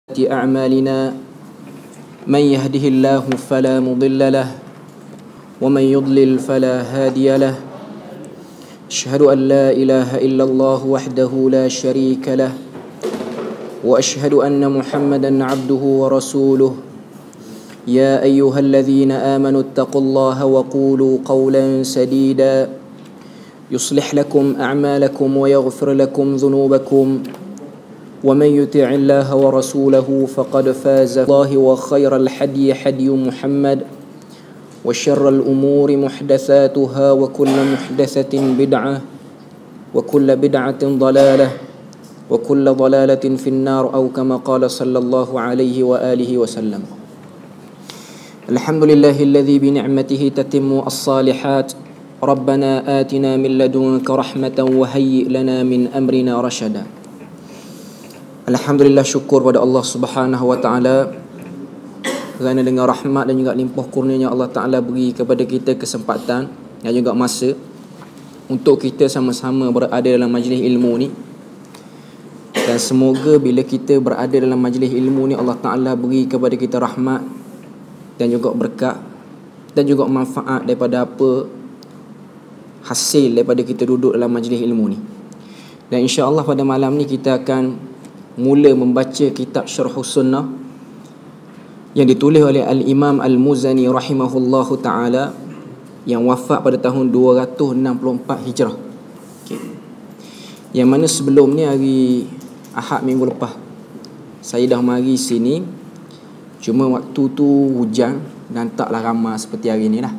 أعمالنا من يهده الله فلا مضل له ومن يضلل فلا هادي له أشهد أن لا إله إلا الله وحده لا شريك له وأشهد أن محمدا عبده ورسوله يا أيها الذين آمنوا اتقوا الله وقولوا قولا سديدا يصلح لكم أعمالكم ويغفر لكم ذنوبكم ومن يطع الله ورسوله فقد فاز الله وخير الحدي حدي محمد وشر الأمور محدثاتها وكل محدثة بدعة وكل بدعة ضلالة وكل ضلالة في النار أو كما قال صلى الله عليه وآله وسلم. الحمد لله الذي بنعمته تتم الصالحات ربنا آتنا من لدنك رحمة وهيئ لنا من أمرنا رشدا. Alhamdulillah, syukur pada Allah Subhanahu wa taala kerana dengan rahmat dan juga limpah kurnianya Allah Taala beri kepada kita kesempatan dan juga masa untuk kita sama-sama berada dalam majlis ilmu ni. Dan semoga bila kita berada dalam majlis ilmu ni Allah Taala beri kepada kita rahmat dan juga berkat dan juga manfaat daripada apa hasil daripada kita duduk dalam majlis ilmu ni. Dan insya-Allah pada malam ni kita akan mula membaca kitab Syarhus Sunnah yang ditulis oleh Al-Imam Al-Muzani rahimahullahu ta'ala yang wafat pada tahun 264 Hijrah. Okay. Yang mana sebelum ni hari Ahad minggu lepas saya dah mari sini, cuma waktu tu hujan dan taklah ramai seperti hari ni lah.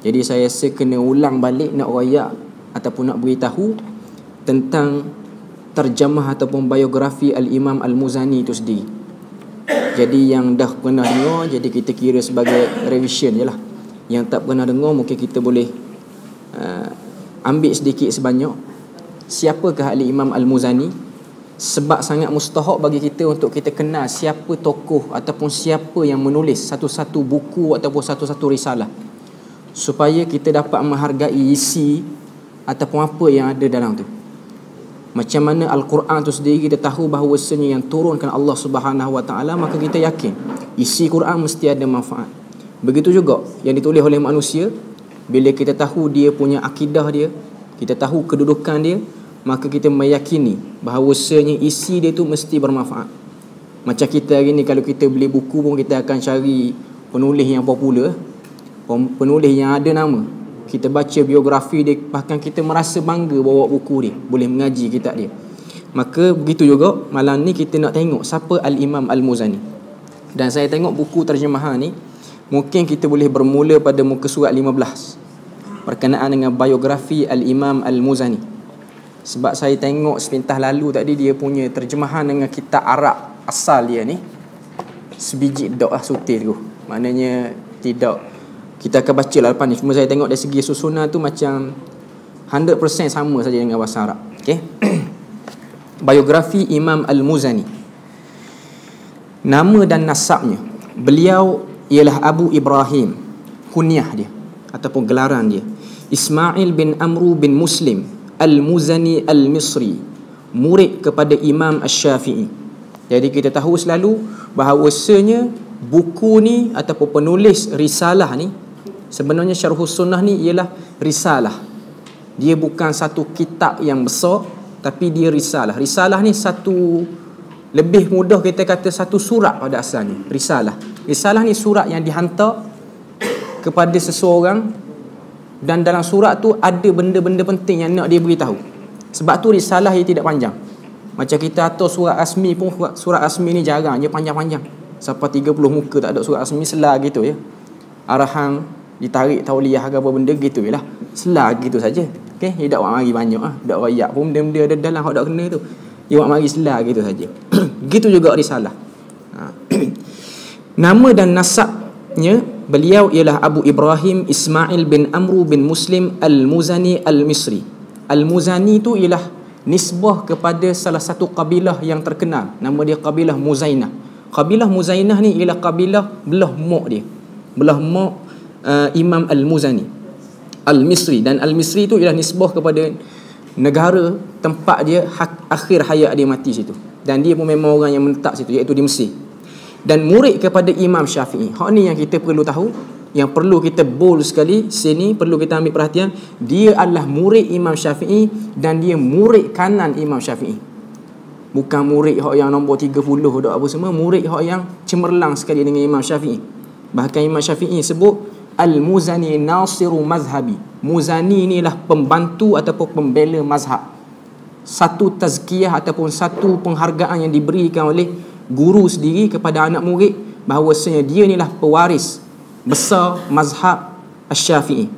Jadi saya rasa kena ulang balik nak royak ataupun nak beritahu tentang terjemah ataupun biografi Al-Imam Al-Muzani itu sendiri. Jadi yang dah pernah dengar, jadi kita kira sebagai revision je lah. Yang tak pernah dengar mungkin kita boleh ambil sedikit sebanyak siapakah Al-Imam Al-Muzani. Sebab sangat mustahak bagi kita untuk kita kenal siapa tokoh ataupun siapa yang menulis satu-satu buku ataupun satu-satu risalah, supaya kita dapat menghargai isi ataupun apa yang ada dalam tu. Macam mana Al-Quran tu sendiri kita tahu bahawasanya yang turunkan Allah Subhanahu wa taala, maka kita yakin isi Quran mesti ada manfaat. Begitu juga yang ditulis oleh manusia, bila kita tahu dia punya akidah dia, kita tahu kedudukan dia, maka kita meyakini bahawasanya isi dia tu mesti bermanfaat. Macam kita hari ni kalau kita beli buku pun kita akan cari penulis yang popular, penulis yang ada nama. Kita baca biografi dia, bahkan kita merasa bangga bawa buku dia, boleh mengaji kitab dia. Maka begitu juga malam ni kita nak tengok siapa Al-Imam Al-Muzani. Dan saya tengok buku terjemahan ni, mungkin kita boleh bermula pada muka surat 15 berkenaan dengan biografi Al-Imam Al-Muzani. Sebab saya tengok sepintas lalu tadi dia punya terjemahan dengan kitab Arab asal dia ni sebiji dok lah sutil tu. Maknanya tidak, kita akan baca lah lepas ni. Cuma saya tengok dari segi susunan tu macam 100% sama saja dengan bahasa Arab. Okay. Biografi Imam Al-Muzani. Nama dan nasabnya, beliau ialah Abu Ibrahim, kunyah dia ataupun gelaran dia, Ismail bin Amru bin Muslim Al-Muzani Al-Misri, murid kepada Imam Asy-Syafi'i. Jadi kita tahu selalu bahawasanya buku ni ataupun penulis risalah ni, sebenarnya Syarhus Sunnah ni ialah risalah. Dia bukan satu kitab yang besar, tapi dia risalah. Risalah ni satu, lebih mudah kita kata satu surat pada asalnya. Risalah ni surat yang dihantar kepada seseorang, dan dalam surat tu ada benda-benda penting yang nak dia beritahu. Sebab tu risalah dia tidak panjang. Macam kita atur surat rasmi pun, surat rasmi ni jarang je panjang-panjang. Sampai 30 muka tak ada surat rasmi, selah gitu ya. Arahan ditarik tauliah ke apa benda gitu je lah. Selah gitu saja. Okey, dia tak buat mari banyak ah. Tak royak pun benda-benda ada dalam hak tak kena tu. Dia buat mari selah gitu saja. Gitu juga risalah. Nama dan nasabnya, beliau ialah Abu Ibrahim Ismail bin Amru bin Muslim Al-Muzani Al-Misri. Al-Muzani tu ialah nisbah kepada salah satu kabilah yang terkenal. Nama dia kabilah Muzainah. Kabilah Muzainah ni ialah kabilah belah mak dia, belah mak Imam Al-Muzani Al-Misri. Dan Al-Misri tu ialah nisbah kepada negara tempat dia akhir hayat dia mati situ. Dan dia pun memang orang yang menetap situ, iaitu di Mesir. dan murid kepada Imam Syafi'i. Hak ni yang kita perlu tahu, yang perlu kita bold sekali sini, perlu kita ambil perhatian. Dia adalah murid Imam Syafi'i dan dia murid kanan Imam Syafi'i. Bukan murid hak yang nombor 30 dak apa semua, murid hak yang cemerlang sekali dengan Imam Syafi'i. Bahkan Imam Syafi'i sebut Al-Muzani nasiru mazhabi. Muzani inilah pembantu ataupun pembela mazhab. Satu tazkiyah ataupun satu penghargaan yang diberikan oleh guru sendiri kepada anak murid, bahawasanya dia inilah pewaris besar mazhab Asy-Syafi'i.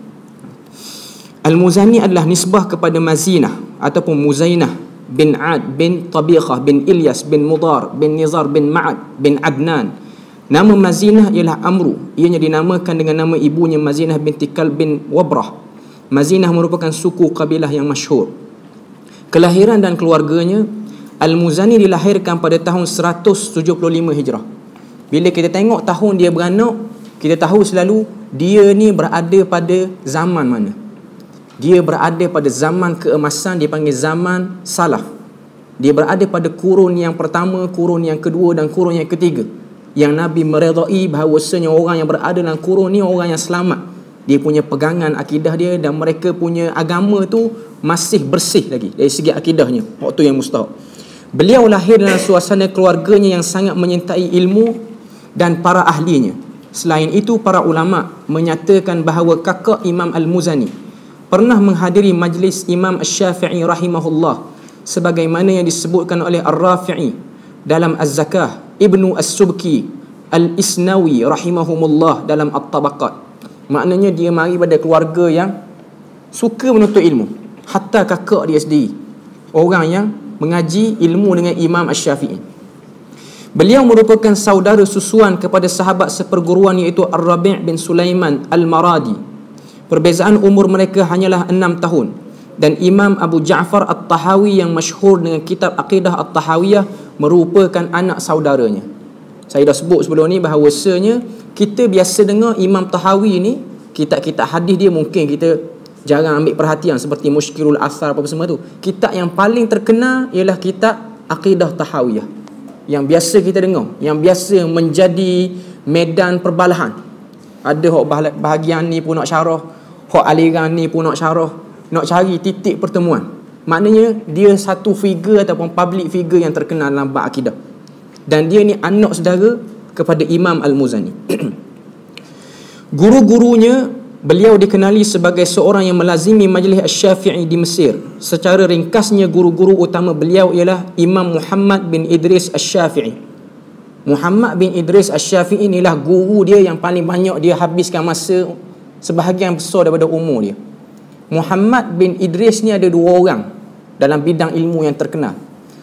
Al-Muzani adalah nisbah kepada Mazinah ataupun Muzainah bin Ad bin Tabiqah bin Ilyas bin Mudar bin Nizar bin Ma'ad bin Adnan. Nama Mazinah ialah Amru. Ianya dinamakan dengan nama ibunya Mazinah binti Kalb bin Wabrah. Mazinah merupakan suku kabilah yang masyhur. Kelahiran dan keluarganya, Al-Muzani dilahirkan pada tahun 175 Hijrah. Bila kita tengok tahun dia beranak, kita tahu selalu dia ni berada pada zaman mana. Dia berada pada zaman keemasan, dipanggil zaman salaf. Dia berada pada kurun yang pertama, kurun yang kedua dan kurun yang ketiga, yang Nabi meredai bahawasanya orang yang berada dalam kurun ni orang yang selamat. Dia punya pegangan akidah dia dan mereka punya agama tu masih bersih lagi dari segi akidahnya waktu yang mustahak. Beliau lahir dalam suasana keluarganya yang sangat menyintai ilmu dan para ahlinya. Selain itu, para ulama menyatakan bahawa kakak Imam Al-Muzani pernah menghadiri majlis Imam Asy-Syafi'i rahimahullah, sebagaimana yang disebutkan oleh Ar-Rafi'i dalam Az-Zakah, Ibnu As-Subki, Al-Isnawi rahimahumullah dalam At-Tabaqat. Maknanya dia mari pada keluarga yang suka menuntut ilmu. Hatta kakak dia sendiri orang yang mengaji ilmu dengan Imam Asy-Syafi'i. Beliau merupakan saudara susuan kepada sahabat seperguruan iaitu Ar-Rabi' bin Sulaiman Al-Maradi. Perbezaan umur mereka hanyalah 6 tahun. Dan Imam Abu Ja'far At-Tahawi yang masyhur dengan kitab Aqidah At-Tahawiyah merupakan anak saudaranya. Saya dah sebut sebelum ni bahawasanya kita biasa dengar Imam Tahawi ni, kitab-kitab hadis dia mungkin kita jarang ambil perhatian, seperti Mushkilul Athar apa semua tu. Kitab yang paling terkenal ialah kitab Aqidah Tahawiyah, yang biasa kita dengar, yang biasa menjadi medan perbalahan. Ada hak bahagian ni pun nak syarah, hak aliran ni pun nak syarah, nak cari titik pertemuan. Maknanya dia satu figure ataupun public figure yang terkenal dalam bab akidah. Dan dia ni anak saudara kepada Imam Al-Muzani. Guru-gurunya, beliau dikenali sebagai seorang yang melazimi majlis Asy-Syafi'i di Mesir. Secara ringkasnya, guru-guru utama beliau ialah Imam Muhammad bin Idris Asy-Syafi'i. Muhammad bin Idris Asy-Syafi'i inilah guru dia yang paling banyak dia habiskan masa, sebahagian besar daripada umur dia. Muhammad bin Idris ni ada 2 orang dalam bidang ilmu yang terkenal.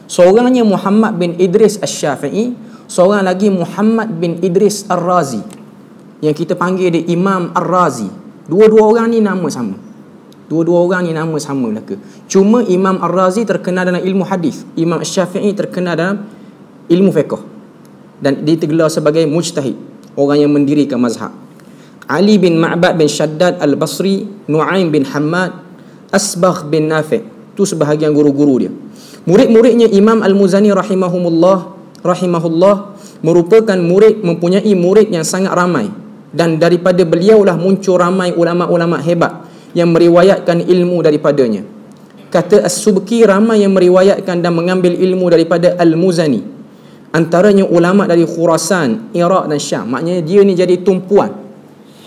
Seorangnya Muhammad bin Idris Asy-Syafi'i, seorang lagi Muhammad bin Idris Ar-Razi, yang kita panggil dia Imam Ar-Razi. Dua-dua orang ni nama sama. Dua-dua orang ni nama sama belaka. Cuma Imam Ar-Razi terkenal dalam ilmu hadis, Imam Asy-Syafi'i terkenal dalam ilmu fiqh dan ditergelar sebagai mujtahid, orang yang mendirikan mazhab. Ali bin Ma'bad bin Shaddad Al-Basri, Nu'aim bin Hammad, Asbagh bin Nafi', tu sebahagian guru-guru dia. Murid-muridnya Imam Al-Muzani rahimahullah merupakan murid, mempunyai murid yang sangat ramai, dan daripada beliaulah muncul ramai ulama-ulama hebat yang meriwayatkan ilmu daripadanya. Kata As-Subki, ramai yang meriwayatkan dan mengambil ilmu daripada Al-Muzani, antaranya ulama dari Khurasan, Iraq dan Syam. Maknanya dia ni jadi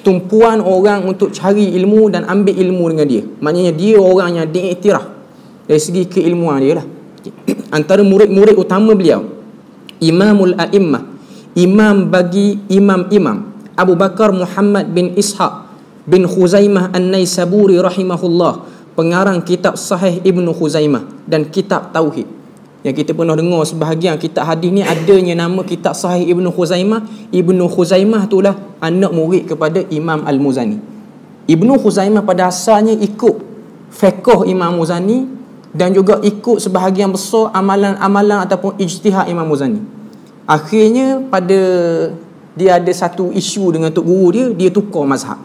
tumpuan orang untuk cari ilmu dan ambil ilmu dengan dia. Maknanya dia orang yang diiktiraf dari segi keilmuan dia lah. Antara murid-murid utama beliau, Imamul A'immah, imam bagi imam-imam, Abu Bakar Muhammad bin Ishaq bin Khuzaimah An-Naisaburi rahimahullah, pengarang kitab Sahih Ibnu Khuzaimah dan kitab Tauhid. Yang kita pernah dengar sebahagian kitab hadis ni adanya nama kitab Sahih Ibnu Khuzaimah. Ibnu Khuzaimah itulah anak murid kepada Imam Al-Muzani. Ibnu Khuzaimah pada asalnya ikut fiqh Imam Muzani dan juga ikut sebahagian besar amalan-amalan ataupun ijtihad Imam Muzani. Akhirnya pada dia ada satu isu dengan tok guru dia tukar mazhab.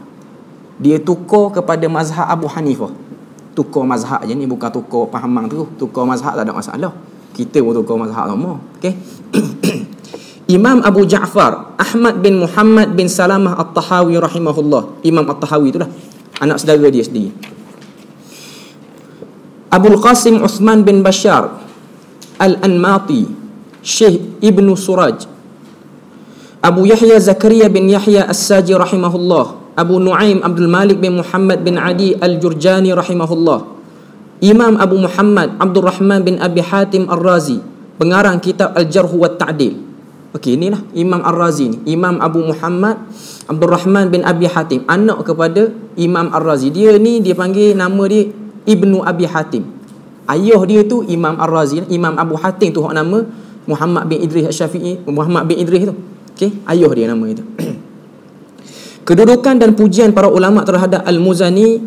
Dia tukar kepada mazhab Abu Hanifah. Tukar mazhab je ni, bukan tukar fahaman tu. Tukar mazhab tak ada masalah. Kita pun tukar mazhab sama. Okey. Imam Abu Ja'far Ahmad bin Muhammad bin Salamah At-Tahawi rahimahullah. Imam At-Tahawi itulah anak saudara dia sendiri. Abul Qasim Uthman bin Bashar Al-Anmati, Syekh Ibnu Suraj. Abu Yahya Zakaria bin Yahya As-Saji rahimahullah. Abu Nuaim Abdul Malik bin Muhammad bin Adi Al-Jurjani rahimahullah. Imam Abu Muhammad Abdul Rahman bin Abi Hatim Ar-Razi, pengarang kitab Al-Jarh wa Ta'dil. Okey, inilah Imam Ar-Razi ni. Imam Abu Muhammad Abdul Rahman bin Abi Hatim, anak kepada Imam Ar-Razi. Dia ni dia panggil nama dia Ibnu Abi Hatim. Ayah dia tu Imam Ar-Razi. Imam Abu Hatim tu hak nama Muhammad bin Idris Asy-Syafi'i, Muhammad bin Idris tu. Okey, ayah dia nama itu. Kedudukan dan pujian para ulama terhadap Al-Muzani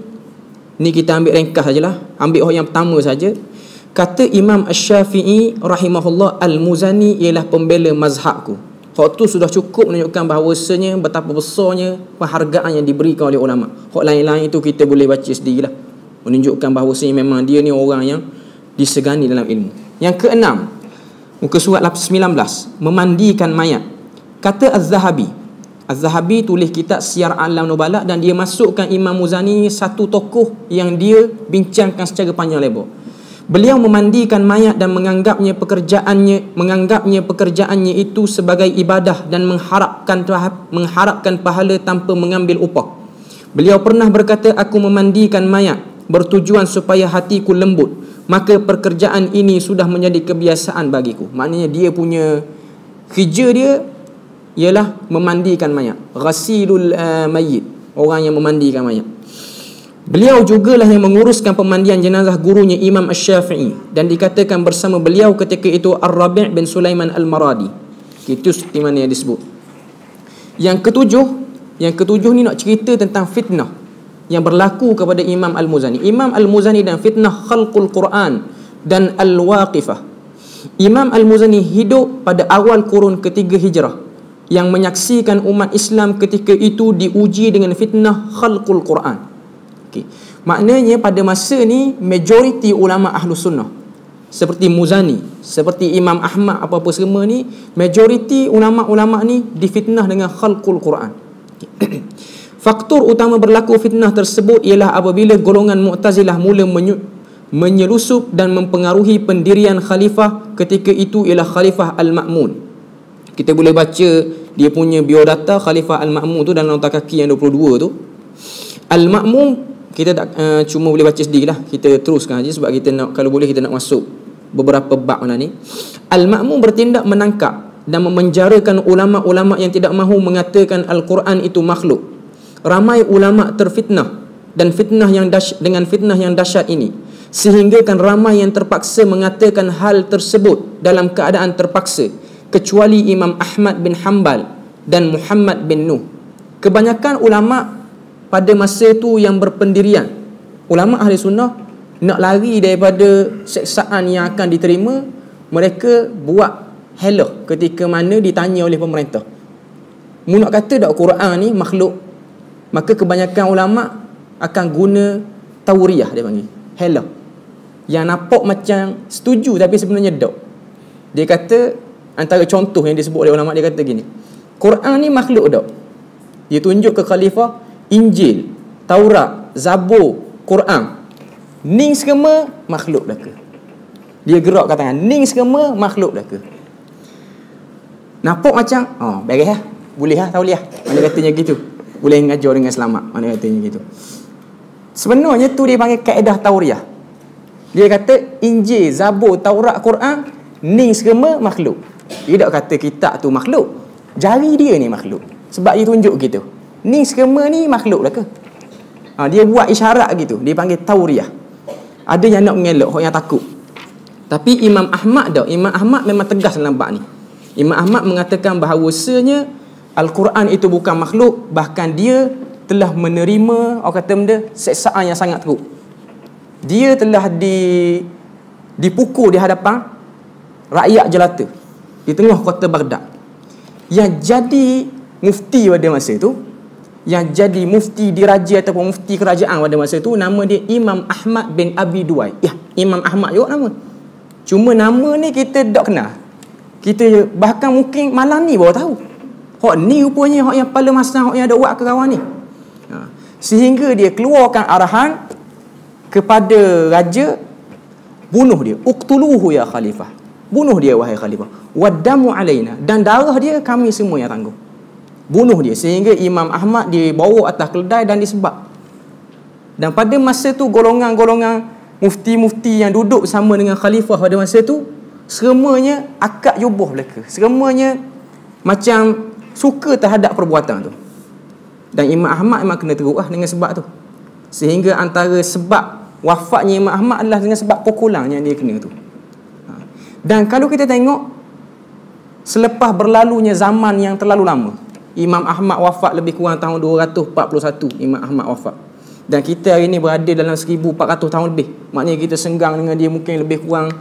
ni kita ambil ringkas sajalah. Ambil orang yang pertama saja. Kata Imam Asy-Syafi'i rahimahullah, Al-Muzani ialah pembela mazhabku. Hak tu sudah cukup menunjukkan bahawasanya betapa besarnya penghargaan yang diberikan oleh ulama. Hak lain-lain itu kita boleh baca sendirilah, menunjukkan bahawasanya memang dia ni orang yang disegani dalam ilmu. Yang keenam, muka surat 19, memandikan mayat. Kata Az-Zahabi tulis kitab Siyar A'lam Nubala, dan dia masukkan Imam Muzani satu tokoh yang dia bincangkan secara panjang lebar. Beliau memandikan mayat dan menganggapnya pekerjaannya itu sebagai ibadah dan mengharapkan pahala tanpa mengambil upah. Beliau pernah berkata, aku memandikan mayat bertujuan supaya hatiku lembut, maka pekerjaan ini sudah menjadi kebiasaan bagiku. Maknanya dia punya kerja dia ialah memandikan mayat. Ghasilul mayyit, orang yang memandikan mayat. Beliau jugalah yang menguruskan pemandian jenazah gurunya Imam Asy-Syafi'i, dan dikatakan bersama beliau ketika itu Ar-Rabi' bin Sulaiman Al-Maradi. Itu seperti mana yang disebut. Yang ketujuh ni nak cerita tentang fitnah yang berlaku kepada Imam Al-Muzani. Imam Al-Muzani dan fitnah khalqul Quran dan Al-Waqifah. Imam Al-Muzani hidup pada awal kurun ketiga Hijrah, yang menyaksikan umat Islam ketika itu diuji dengan fitnah khalqul Quran. Okay. Maknanya pada masa ni majoriti ulama Ahlus Sunnah seperti Muzani, seperti Imam Ahmad, apa-apa semua ni, majoriti ulama-ulama ni difitnah dengan khalqul Quran. Okay. Faktor utama berlaku fitnah tersebut ialah apabila golongan Mu'tazilah mula menyelusup dan mempengaruhi pendirian khalifah ketika itu ialah Khalifah Al-Ma'mun. Kita boleh baca dia punya biodata Khalifah Al-Ma'mun tu dalam nota kaki yang 22 tu. Al-Ma'mun kita tak cuma boleh baca sendirilah, kita teruskan aja sebab kita nak, kalau boleh kita nak masuk beberapa bab mana ni. Al-Ma'mun bertindak menangkap dan memenjarakan ulama-ulama yang tidak mahu mengatakan Al-Quran itu makhluk. Ramai ulama terfitnah dan dengan fitnah yang dahsyat ini, sehinggakan ramai yang terpaksa mengatakan hal tersebut dalam keadaan terpaksa, kecuali Imam Ahmad bin Hanbal dan Muhammad bin Nuh. Kebanyakan ulama pada masa itu yang berpendirian, ulama ahli sunnah, nak lari daripada seksaan yang akan diterima, mereka buat helak ketika mana ditanya oleh pemerintah. Mu nak kata tak Quran ni makhluk, maka kebanyakan ulama akan guna tauriyah, dia panggil helak, yang nampak macam setuju tapi sebenarnya tak. Dia kata, antara contoh yang disebut oleh ulama, dia kata gini, Quran ni makhluk tak? Dia tunjuk ke khalifah Injil, Taurat, Zabur, Quran, ni semua makhluk dah ke? Dia gerak kat tangan, ni semua makhluk dah ke? Nampak macam beres lah, boleh lah, tahu liah. Mana katanya gitu, boleh ngajar dengan selamat, mana katanya gitu. Sebenarnya tu dia panggil kaedah tauriyah. Dia kata Injil, Zabur, Taurat, Quran, ni semua makhluk. Dia tak kata kitab tu makhluk, jari dia ni makhluk, sebab dia tunjuk gitu, ni semua ni makhluk dah ke? Dia buat isyarat gitu, dia panggil tauriyah. Ada yang nak mengelak, orang yang takut. Tapi Imam Ahmad dah, Imam Ahmad memang tegas dalam bab ni. Imam Ahmad mengatakan bahawasanya Al-Quran itu bukan makhluk, bahkan dia telah menerima, orang kata benda, seksaan yang sangat teruk. Dia telah dipukul di hadapan rakyat jelata di tengah kota Baghdad. Yang jadi mufti pada masa itu, yang jadi mufti diraja ataupun mufti kerajaan pada masa itu, nama dia Imam Ahmad bin Abi Duai. Ya, Imam Ahmad juga nama. Cuma nama ni kita tak kenal. Kita bahkan mungkin malam ni baru tahu. Hak ni rupanya hak yang pada masa hak yang ada buat ke kawan ni. Sehingga dia keluarkan arahan kepada raja, bunuh dia. Uqtuluhu ya khalifah. Bunuh dia wahai khalifah. Waddamu alaina, dan darah dia kami semua yang tanggung. Bunuh dia. Sehingga Imam Ahmad dibawa atas keledai dan disebab. Dan pada masa tu golongan-golongan mufti-mufti yang duduk bersama dengan khalifah pada masa tu, semuanya akad yubuh mereka. Semuanya macam suka terhadap perbuatan tu. Dan Imam Ahmad memang kena teruk dengan sebab tu. Sehingga antara sebab wafatnya Imam Ahmad adalah dengan sebab pukulan yang dia kena tu. Dan kalau kita tengok, selepas berlalunya zaman yang terlalu lama, Imam Ahmad wafat lebih kurang tahun 241. Imam Ahmad wafat. Dan kita hari ni berada dalam 1400 tahun lebih. Maknanya kita senggang dengan dia mungkin lebih kurang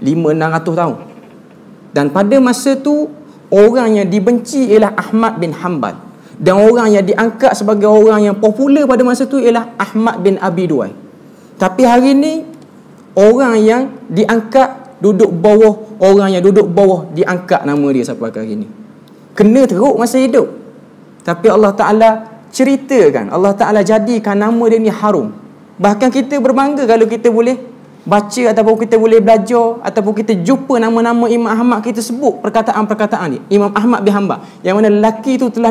500-600 tahun. Dan pada masa tu, orang yang dibenci ialah Ahmad bin Hanbal. Dan orang yang diangkat sebagai orang yang popular pada masa tu ialah Ahmad bin Abi Duai. Tapi hari ni, orang yang diangkat duduk bawah, orang yang duduk bawah diangkat nama dia sampai hari ni. Kena teruk masa hidup. Tapi Allah Ta'ala ceritakan, Allah Ta'ala jadikan nama dia ni harum. Bahkan kita berbangga kalau kita boleh baca ataupun kita boleh belajar ataupun kita jumpa nama-nama Imam Ahmad, kita sebut perkataan-perkataan dia. Imam Ahmad bin Hanbal, yang mana lelaki tu telah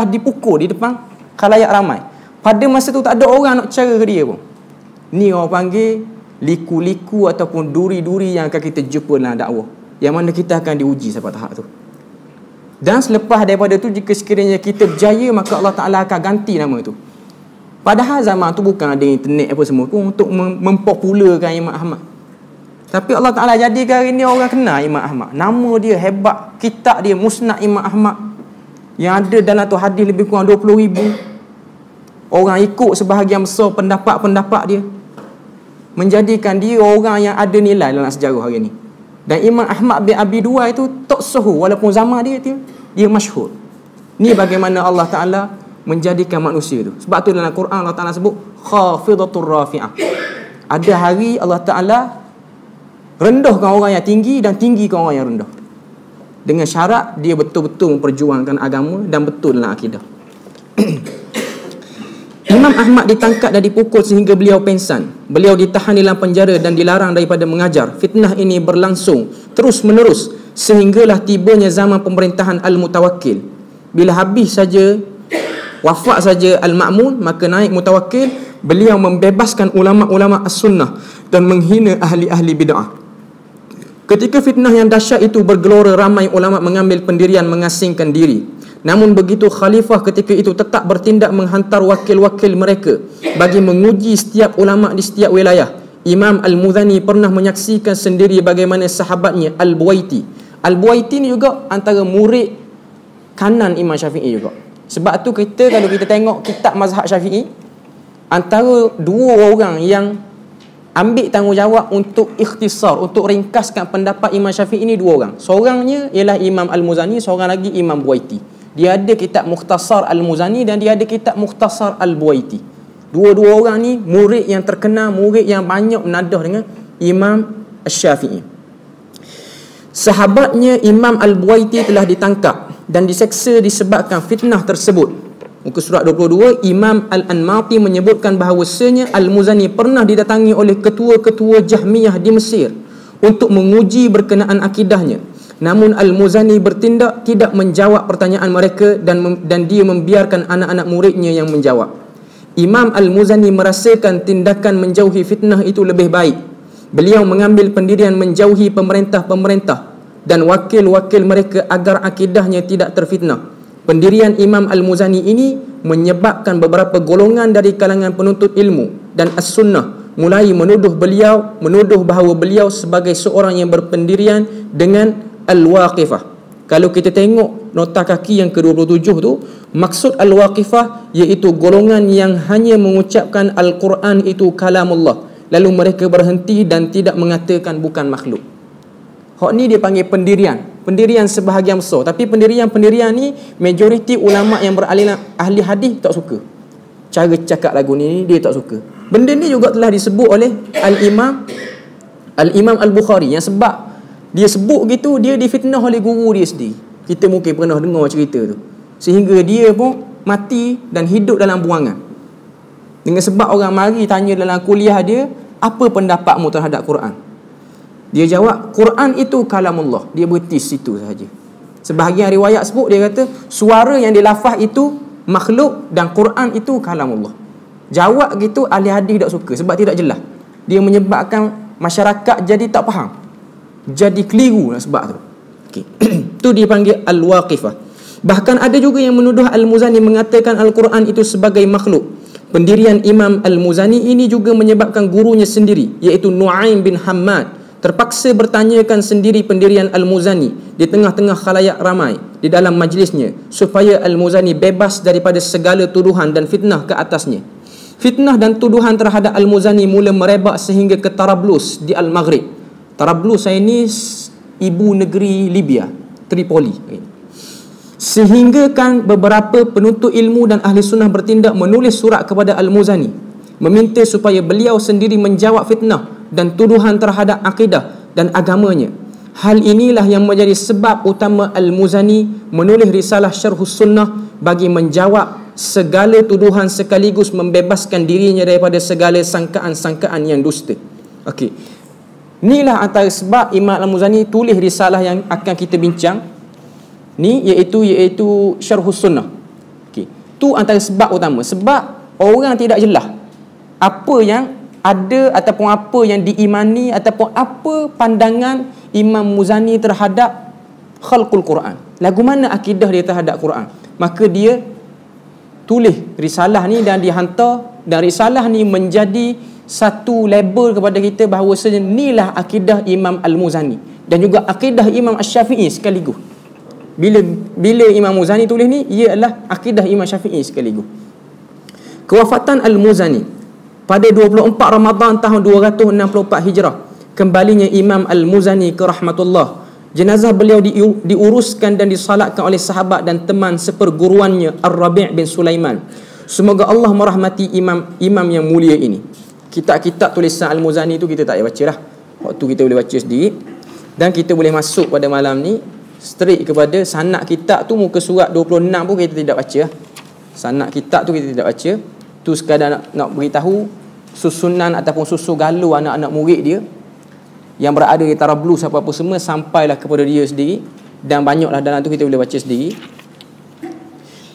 dipukul di depan khalayak ramai. Pada masa tu tak ada orang nak cara ke dia pun. Ni orang panggil liku-liku ataupun duri-duri yang akan kita jumpa dalam dakwah, yang mana kita akan diuji sampai tahap tu. Dan selepas daripada tu, jika sekiranya kita berjaya, maka Allah Ta'ala akan ganti nama tu. Padahal zaman tu bukan ada internet apa semua pun untuk mempopularkan Imam Ahmad. Tapi Allah Ta'ala jadikan hari ni orang kenal Imam Ahmad. Nama dia hebat, kitab dia Musnad Imam Ahmad, yang ada dalam tu hadis lebih kurang 20,000. Orang ikut sebahagian besar pendapat-pendapat dia, menjadikan dia orang yang ada nilai dalam sejarah hari ni. Dan Imam Ahmad bin Abi Duai itu tak suhu, walaupun zaman dia masyhur. Ni bagaimana Allah Ta'ala menjadikan manusia tu. Sebab tu dalam Quran Allah Ta'ala sebut khafidatur rafi'ah. Ada hari Allah Ta'ala rendahkan orang yang tinggi dan tinggikan orang yang rendah, dengan syarat dia betul-betul memperjuangkan agama dan betul dalam akidah. Imam Ahmad ditangkap dan dipukul sehingga beliau pengsan. Beliau ditahan dalam penjara dan dilarang daripada mengajar. Fitnah ini berlangsung terus menerus sehinggalah tibanya zaman pemerintahan Al-Mutawakkil. Bila habis saja, wafat saja Al-Ma'mun, maka naik Mutawakkil. Beliau membebaskan ulama-ulama as-sunnah dan menghina ahli-ahli bid'ah. Ketika fitnah yang dahsyat itu bergelora, ramai ulama mengambil pendirian mengasingkan diri. Namun begitu khalifah ketika itu tetap bertindak menghantar wakil-wakil mereka bagi menguji setiap ulama di setiap wilayah. Imam Al-Muzani pernah menyaksikan sendiri bagaimana sahabatnya Al-Buaiti. Al-Buaiti ni juga antara murid kanan Imam Syafi'i juga. Sebab tu kalau kita tengok kitab mazhab Syafi'i, antara dua orang yang ambil tanggungjawab untuk ikhtisar, untuk ringkaskan pendapat Imam Syafi'i ini, dua orang. Seorangnya ialah Imam Al-Muzani, seorang lagi Imam Buaiti. Dia ada kitab Mukhtasar Al-Muzani dan dia ada kitab Mukhtasar Al-Buaiti. Dua-dua orang ni murid yang terkenal, murid yang banyak menadah dengan Imam Syafi'i. Sahabatnya Imam Al-Buaiti telah ditangkap dan diseksa disebabkan fitnah tersebut. Muka surat 22, Imam Al-Anmati menyebutkan bahawasanya Al-Muzani pernah didatangi oleh ketua-ketua Jahmiyah di Mesir untuk menguji berkenaan akidahnya. Namun Al-Muzani bertindak tidak menjawab pertanyaan mereka dan dia membiarkan anak-anak muridnya yang menjawab. Imam Al-Muzani merasakan tindakan menjauhi fitnah itu lebih baik. Beliau mengambil pendirian menjauhi pemerintah-pemerintah dan wakil-wakil mereka agar akidahnya tidak terfitnah. Pendirian Imam Al-Muzani ini menyebabkan beberapa golongan dari kalangan penuntut ilmu dan as-sunnah mulai menuduh bahawa beliau sebagai seorang yang berpendirian dengan Al-Waqifah. Kalau kita tengok nota kaki yang ke-27 tu, maksud Al-Waqifah iaitu golongan yang hanya mengucapkan Al-Quran itu kalamullah, lalu mereka berhenti dan tidak mengatakan bukan makhluk. Hak ni dia panggil pendirian sebahagian besar. Tapi pendirian ni majoriti ulama yang ahli hadis tak suka. Cara cakap lagu ni dia tak suka. Benda ni juga telah disebut oleh Al-Imam Al-Bukhari, yang sebab Dia sebut gitu, dia difitnah oleh guru dia sendiri. Kita mungkin pernah dengar cerita tu. Sehingga dia pun mati dan hidup dalam buangan. Dengan sebab orang mari tanya dalam kuliah dia, apa pendapatmu terhadap Quran? Dia jawab, Quran itu kalamullah. Dia berhenti situ sahaja. Sebahagian riwayat sebut, dia kata suara yang dilafaz itu makhluk dan Quran itu kalamullah. Jawab gitu ahli hadis tak suka sebab tidak jelas. Dia menyebabkan masyarakat jadi tak faham, jadi keliru lah sebab tu. Okey. Tu dipanggil al-waqifah. Bahkan ada juga yang menuduh Al-Muzani mengatakan Al-Quran itu sebagai makhluk. Pendirian Imam Al-Muzani ini juga menyebabkan gurunya sendiri, iaitu Nu'aim bin Hammad, terpaksa bertanyakan sendiri pendirian Al-Muzani di tengah-tengah khalayak ramai di dalam majlisnya, supaya Al-Muzani bebas daripada segala tuduhan dan fitnah ke atasnya. Fitnah dan tuduhan terhadap Al-Muzani mula merebak sehingga ke Tarablus di Al-Maghrib. Tarablus ini ibu negeri Libya, Tripoli. Sehingga kan beberapa penuntut ilmu dan ahli sunnah bertindak menulis surat kepada Al-Muzani, meminta supaya beliau sendiri menjawab fitnah dan tuduhan terhadap akidah dan agamanya. Hal inilah yang menjadi sebab utama Al-Muzani menulis risalah Syarhus Sunnah bagi menjawab segala tuduhan sekaligus membebaskan dirinya daripada segala sangkaan-sangkaan yang dusta. Okey. Inilah antara sebab Imam Al-Muzani tulis risalah yang akan kita bincang ni, iaitu Syarhus Sunnah. Okey. Tu antara sebab utama. Sebab orang tidak jelas apa yang ada ataupun apa yang diimani ataupun apa pandangan Imam Muzani terhadap khalqul Quran. Lagu mana akidah dia terhadap Quran. Maka dia tulis risalah ni dan dihantar, dan risalah ni menjadi satu label kepada kita bahawa inilah akidah Imam Al-Muzani dan juga akidah Imam Asy-Syafi'i sekaligus. Bila Imam Muzani tulis ni, ia adalah akidah Imam Syafi'i sekaligus. Kewafatan Al-Muzani pada 24 Ramadan tahun 264 Hijrah. Kembalinya Imam Al-Muzani ke rahmatullah. Jenazah beliau diuruskan dan disalatkan oleh sahabat dan teman seperguruannya Ar-Rabi' bin Sulaiman. Semoga Allah merahmati imam yang mulia ini. Kitab-kitab tulisan Al-Muzani tu kita tak payah baca lah. Waktu kita boleh baca sendiri. Dan kita boleh masuk pada malam ni straight kepada sanad kitab tu, muka surat 26 pun kita tidak baca. Sanad kitab tu kita tidak baca. Tu sekadar nak beritahu susunan ataupun susu galu anak-anak murid dia yang berada di Tarablus apa-apa semua sampailah kepada dia sendiri, dan banyaklah dalam tu kita boleh baca sendiri.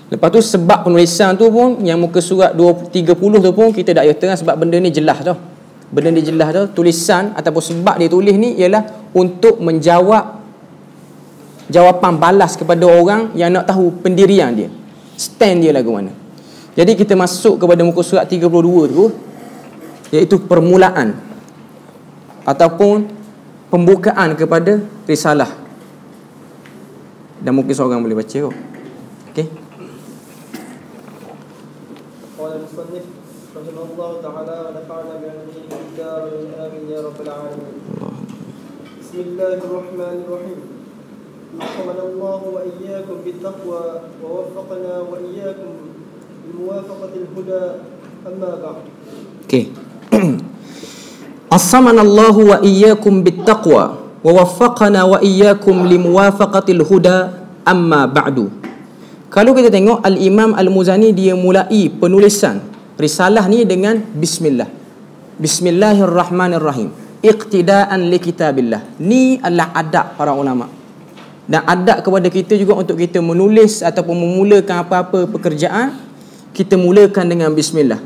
Lepas tu sebab penulisan tu pun yang muka surat 30 tu pun kita tak payah tengah sebab benda ni jelas tau. Benda ni jelas tau. Tulisan ataupun sebab dia tulis ni ialah untuk menjawab jawapan balas kepada orang yang nak tahu pendirian dia, stand dia lagu mana. Jadi kita masuk kepada muka surat 32 tu, iaitu permulaan ataupun pembukaan kepada risalah. Dan mungkin seorang boleh baca kot. Okey. Qala al-musannif rahimahullah ta'ala wa nafa'ana bi 'ilmihi fid darain amin ya rabbal alamin. Bismillahirrahmanirrahim. أكرمنا الله وإياكم بالتقوى ووفقنا وإياكم بموافقة الهدى أما بعد. Okay. أكرمنا الله وإياكم بالتقوى ووفقنا وإياكم لموافقة الهدى أما بعد. Kalau kita tengok Al-Imam Al-Muzani, dia mulai penulisan risalah ni dengan bismillah. Bismillahirrahmanirrahim. Iqtidaan li kitabillah. Ni adalah adab para ulama. Dan adab kepada kita juga untuk kita menulis ataupun memulakan apa-apa pekerjaan, kita mulakan dengan bismillah.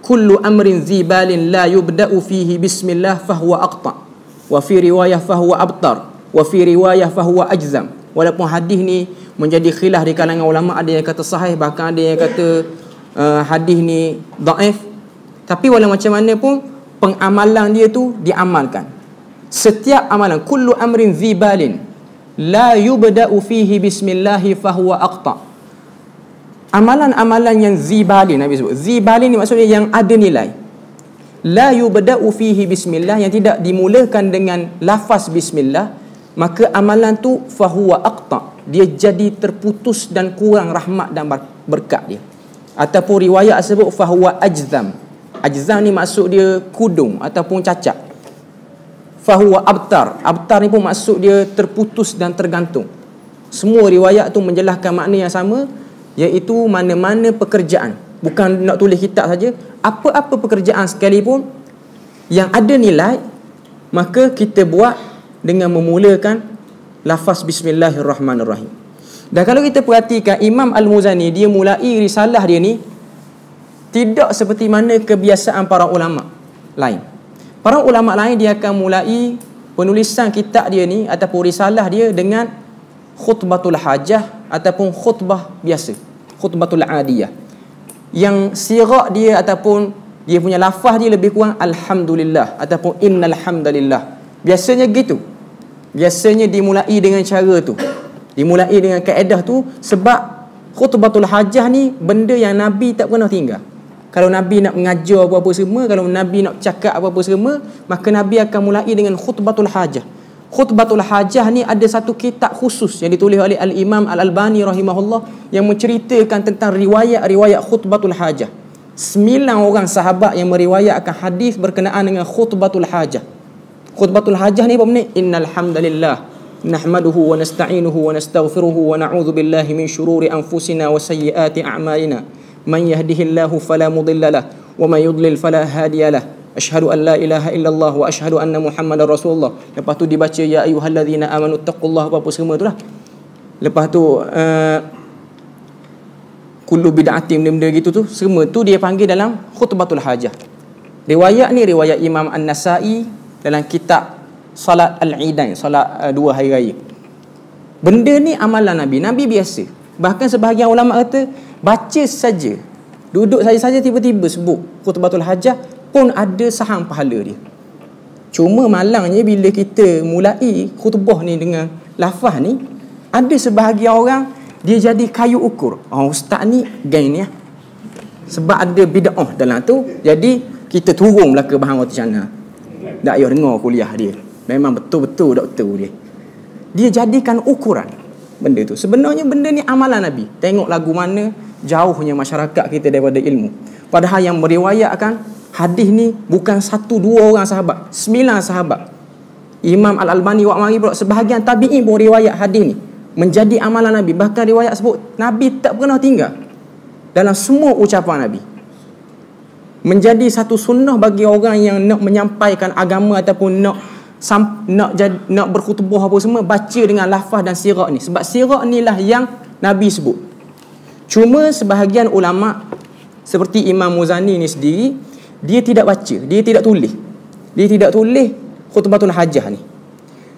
Kullu amrin zibalin la yubda'u fihi bismillah fahuwa aqta. Wa fi riwayah fahuwa abtar. Wa fi riwayah fahuwa ajzam. Walaupun hadis ni menjadi khilaf di kalangan ulama, ada yang kata sahih, bahkan ada yang kata hadis ni dhaif. Tapi walau macam mana pun pengamalan dia tu diamalkan. Setiap amalan, kullu amrin zibalin la yubda'u fihi bismillahi fahuwa aqta. Amalan-amalan yang zibalin, Nabi sebut zibalin ni maksudnya yang ada nilai. La yubda'u fihi bismillah, yang tidak dimulakan dengan lafaz bismillah, maka amalan tu fahuwa aqta, dia jadi terputus dan kurang rahmat dan berkat dia. Ataupun riwayat sebut fahuwa ajzam. Ajzam ni maksud dia kudung ataupun cacat. fahuwa abtar. Abtar ni pun maksud dia terputus dan tergantung. Semua riwayat tu menjelaskan makna yang sama, iaitu mana-mana pekerjaan. Bukan nak tulis kitab saja, apa-apa pekerjaan sekalipun yang ada nilai, maka kita buat dengan memulakan lafaz bismillahirrahmanirrahim. Dan kalau kita perhatikan Imam Al-Muzani, dia mulai risalah dia ni tidak seperti mana kebiasaan para ulama lain. Para ulama lain dia akan mulai penulisan kitab dia ni ataupun risalah dia dengan khutbatul hajah ataupun khutbah biasa, khutbatul adiyah. Yang sirah dia ataupun dia punya lafaz dia lebih kurang alhamdulillah ataupun innal hamdalillah. Biasanya gitu. Biasanya dimulai dengan cara tu. Dimulai dengan kaedah tu, sebab khutbatul hajah ni benda yang Nabi tak pernah tinggal. Kalau Nabi nak mengajar apa-apa semua, kalau Nabi nak cakap apa-apa semua, maka Nabi akan mulai dengan khutbatul hajah. Khutbatul hajah ni ada satu kitab khusus yang ditulis oleh Al-Imam Al-Albani rahimahullah yang menceritakan tentang riwayat-riwayat khutbatul hajah. 9 orang sahabat yang meriwayatkan hadis berkenaan dengan khutbatul hajah. Khutbatul hajah ni apa benda? Innal hamdalillah nahmaduhu wa nasta'inuhu wa nastaghfiruhu wa na'udzu billahi min syururi anfusina wa sayyiati a'malina man yahdihillahu fala mudilla lahu wa man yudlil fala hadiya lahu asyhadu an la ilaha illallah wa asyhadu anna muhammadar rasulullah. Lepas tu dibaca ya ayyuhallazina amanu taqullaha, apa semua tu lah. Lepas tu kullu bid'atin, benda gitu tu semua tu dia panggil dalam khutbatul hajah. Riwayat ni riwayat Imam An-Nasa'i dalam kitab Salat Al-Idain, salat 2 hari raya. Benda ni amalan Nabi. Nabi biasa. Bahkan sebahagian ulama kata baca saja, duduk saja tiba-tiba sebut khutbatul hajah pun ada saham pahala dia. Cuma malangnya bila kita mulai khutbah ni dengan lafaz ni, ada sebahagian orang dia jadi kayu ukur. Ustaz ni geng ni sebab ada bid'ah dalam tu, jadi kita turun belaka bahan roti canai. Tak payah dengar kuliah dia. Memang betul-betul doktor dia. Dia jadikan ukuran benda tu. Sebenarnya benda ni amalan Nabi. Tengok lagu mana jauhnya masyarakat kita daripada ilmu. Padahal yang meriwayatkan hadis ni bukan 1-2 orang sahabat, 9 sahabat. Imam Al-Albani wa mari pula sebahagian tabi'in pun riwayat hadis ni menjadi amalan Nabi. Bahkan riwayat sebut Nabi tak pernah tinggal dalam semua ucapan Nabi. Menjadi satu sunnah bagi orang yang nak menyampaikan agama ataupun nak berkhutbah apa semua, baca dengan lafaz dan sirah ni. Sebab sirah ni lah yang Nabi sebut. Cuma sebahagian ulama seperti Imam Muzani ni sendiri, dia tidak baca, dia tidak tulis. Dia tidak tulis khutbatul hajah ni.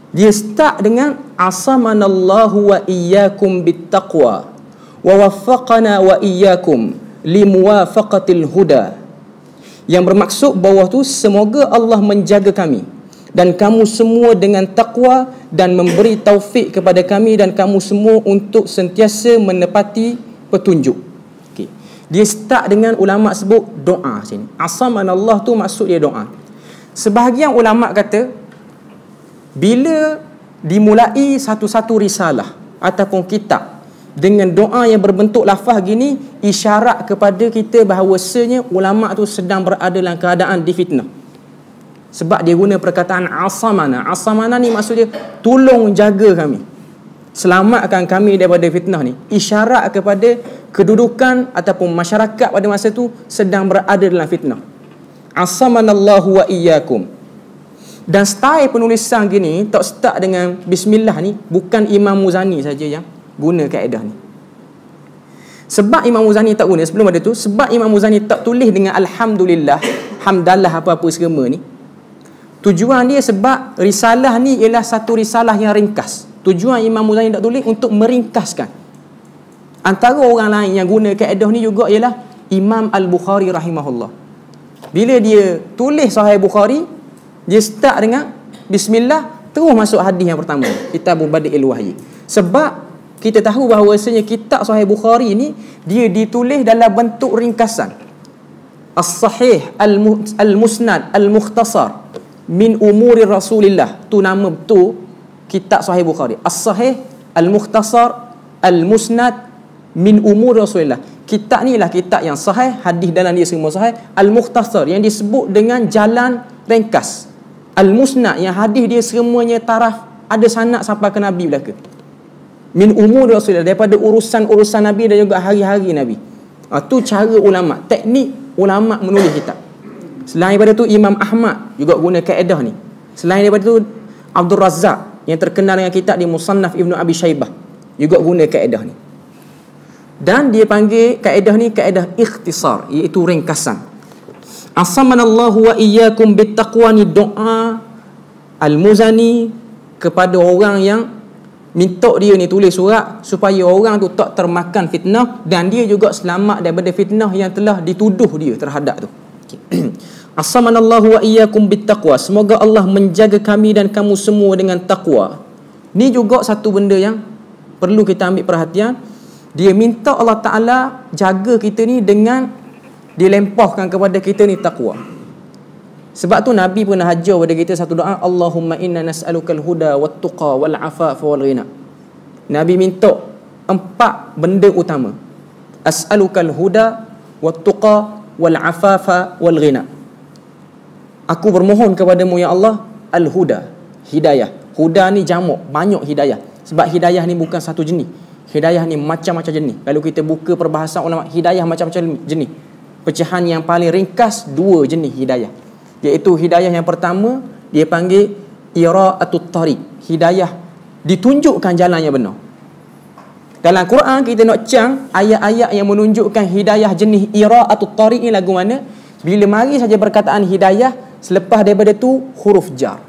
Dia start dengan asamanallahu wa iyyakum bittaqwa wa waffaqana wa iyyakum limuwafaqatil huda. Yang bermaksud bawah tu, semoga Allah menjaga kami dan kamu semua dengan takwa dan memberi taufik kepada kami dan kamu semua untuk sentiasa menepati petunjuk. Okay. Dia start dengan ulama sebut doa sini. Asamanallah tu maksud dia doa. Sebahagian ulama kata bila dimulai satu-satu risalah ataupun kitab dengan doa yang berbentuk lafaz gini, isyarat kepada kita bahawasanya ulama tu sedang berada dalam keadaan difitnah. Sebab dia guna perkataan asamana. Asamana ni maksud dia tolong jaga kami, selamatkan kami daripada fitnah ni. Isyarat kepada kedudukan ataupun masyarakat pada masa tu sedang berada dalam fitnah. Asamanallahu wa iyyakum. Dan style penulisan gini tak start dengan bismillah ni, bukan Imam Muzani saja yang guna kaedah ni. Sebab Imam Muzani tak guna sebelum ada tu, sebab Imam Muzani tak tulis dengan alhamdulillah, hamdalah apa-apa segala ni. Tujuan dia sebab risalah ni ialah satu risalah yang ringkas. Tujuan Imam Muzani tak tulis untuk meringkaskan. Antara orang lain yang guna kaedah ni juga ialah Imam Al-Bukhari rahimahullah. Bila dia tulis Sahih Bukhari, dia start dengan bismillah, terus masuk hadis yang pertama, Kitabul Badi'il Wahyi. Sebab kita tahu bahawasanya kitab Sahih Bukhari ni dia ditulis dalam bentuk ringkasan. As-Sahih, Al-Musnad, Al-Mukhtasar min umuri Rasulillah. Tu nama betul kitab Sahih Bukhari. As-Sahih, Al-Mukhtasar, Al-Musnad min umuri Rasulillah. Kitab ni lah kitab yang sahih, hadis dalam dia semua sahih. Al-Mukhtasar yang disebut dengan jalan ringkas. Al-Musnad yang hadis dia semuanya taraf, ada sanad sampai ke Nabi belaka. Min umur Rasulullah, daripada urusan-urusan Nabi dan juga hari-hari Nabi. Tu cara ulama, teknik ulama menulis kitab. Selain daripada tu Imam Ahmad juga guna kaedah ni. Selain daripada tu Abdul Razzaq yang terkenal dengan kitab di Musannaf Ibnu Abi Syaibah juga guna kaedah ni. Dan dia panggil kaedah ni kaedah ikhtisar, iaitu ringkasan. Asamanallahu wa iyyakum bittaqwa, ni doa Al-Muzani kepada orang yang minta dia ni tulis surat supaya orang tu tak termakan fitnah, dan dia juga selamat daripada fitnah yang telah dituduh dia terhadap tu. Okay. Asamanallahu wa iyyakum bittaqwa, semoga Allah menjaga kami dan kamu semua dengan takwa. Ni juga satu benda yang perlu kita ambil perhatian. Dia minta Allah Ta'ala jaga kita ni dengan dilempahkan kepada kita ni takwa. Sebab tu Nabi pernah ajar kepada kita satu doa, Allahumma inna nas'alukal huda wat tuqa wal afafa wal ghina. Nabi minta 4 benda utama. As'alukal huda wat tuqa wal afafa wal ghina. Aku bermohon kepadamu ya Allah al-huda, hidayah. Huda ni jamak, banyak hidayah. Sebab hidayah ni bukan satu jenis. Hidayah ni macam-macam jenis. Kalau kita buka perbahasan ulama, hidayah macam-macam jenis. Pecahan yang paling ringkas 2 jenis hidayah. Iaitu hidayah yang pertama dia panggil ira'atut tariq, hidayah ditunjukkan jalan yang benar. Dalam Quran kita nak cang ayat-ayat yang menunjukkan hidayah jenis ira'atut tariq ni lagu mana? Bila mari saja perkataan hidayah, selepas daripada tu huruf jar.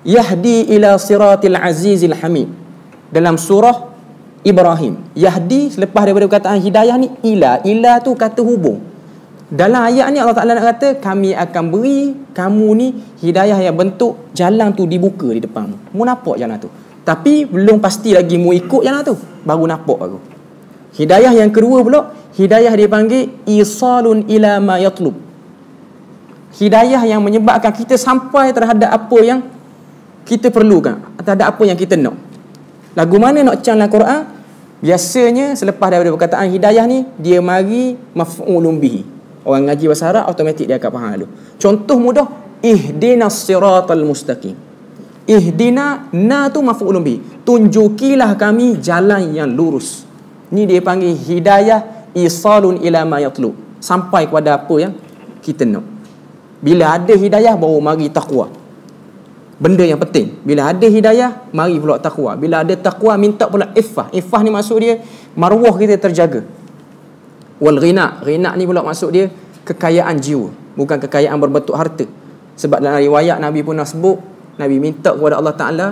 Yahdi ila siratil azizil hamid. Dalam surah Ibrahim, Yahdi selepas daripada perkataan hidayah ni ila tu kata hubung. Dalam ayat ni Allah Ta'ala nak kata kami akan beri kamu ni hidayah yang bentuk jalan tu dibuka di depanmu. Mu nampak jalan tu, tapi belum pasti lagi mu ikut jalan tu, baru nampak baru. Hidayah yang kedua pula, hidayah dipanggil isalun ila ma yatlub. Hidayah yang menyebabkan kita sampai terhadap apa yang kita perlukan, terhadap apa yang kita nak. Lagu mana nak cang dalam Quran? Biasanya selepas daripada perkataan hidayah ni, dia mari maf'ulun bihi. Orang ngaji bahasa Arab automatik dia akan faham dulu. Contoh mudah, ihdinas siratal mustaqim. Ihdina, na tu maf'ulun bihi, tunjukilah kami jalan yang lurus. Ni dia panggil hidayah isalun ila ma yatlub, sampai kepada apa yang kita nak. Bila ada hidayah baru mari takwa. Benda yang penting, bila ada hidayah mari pula takwa. Bila ada takwa minta pula iffah. Iffah ni maksud dia maruah kita terjaga. Wal ghina, ghina ni pula maksud dia kekayaan jiwa, bukan kekayaan berbentuk harta. Sebab dalam riwayat Nabi pun nak sebut, Nabi minta kepada Allah Ta'ala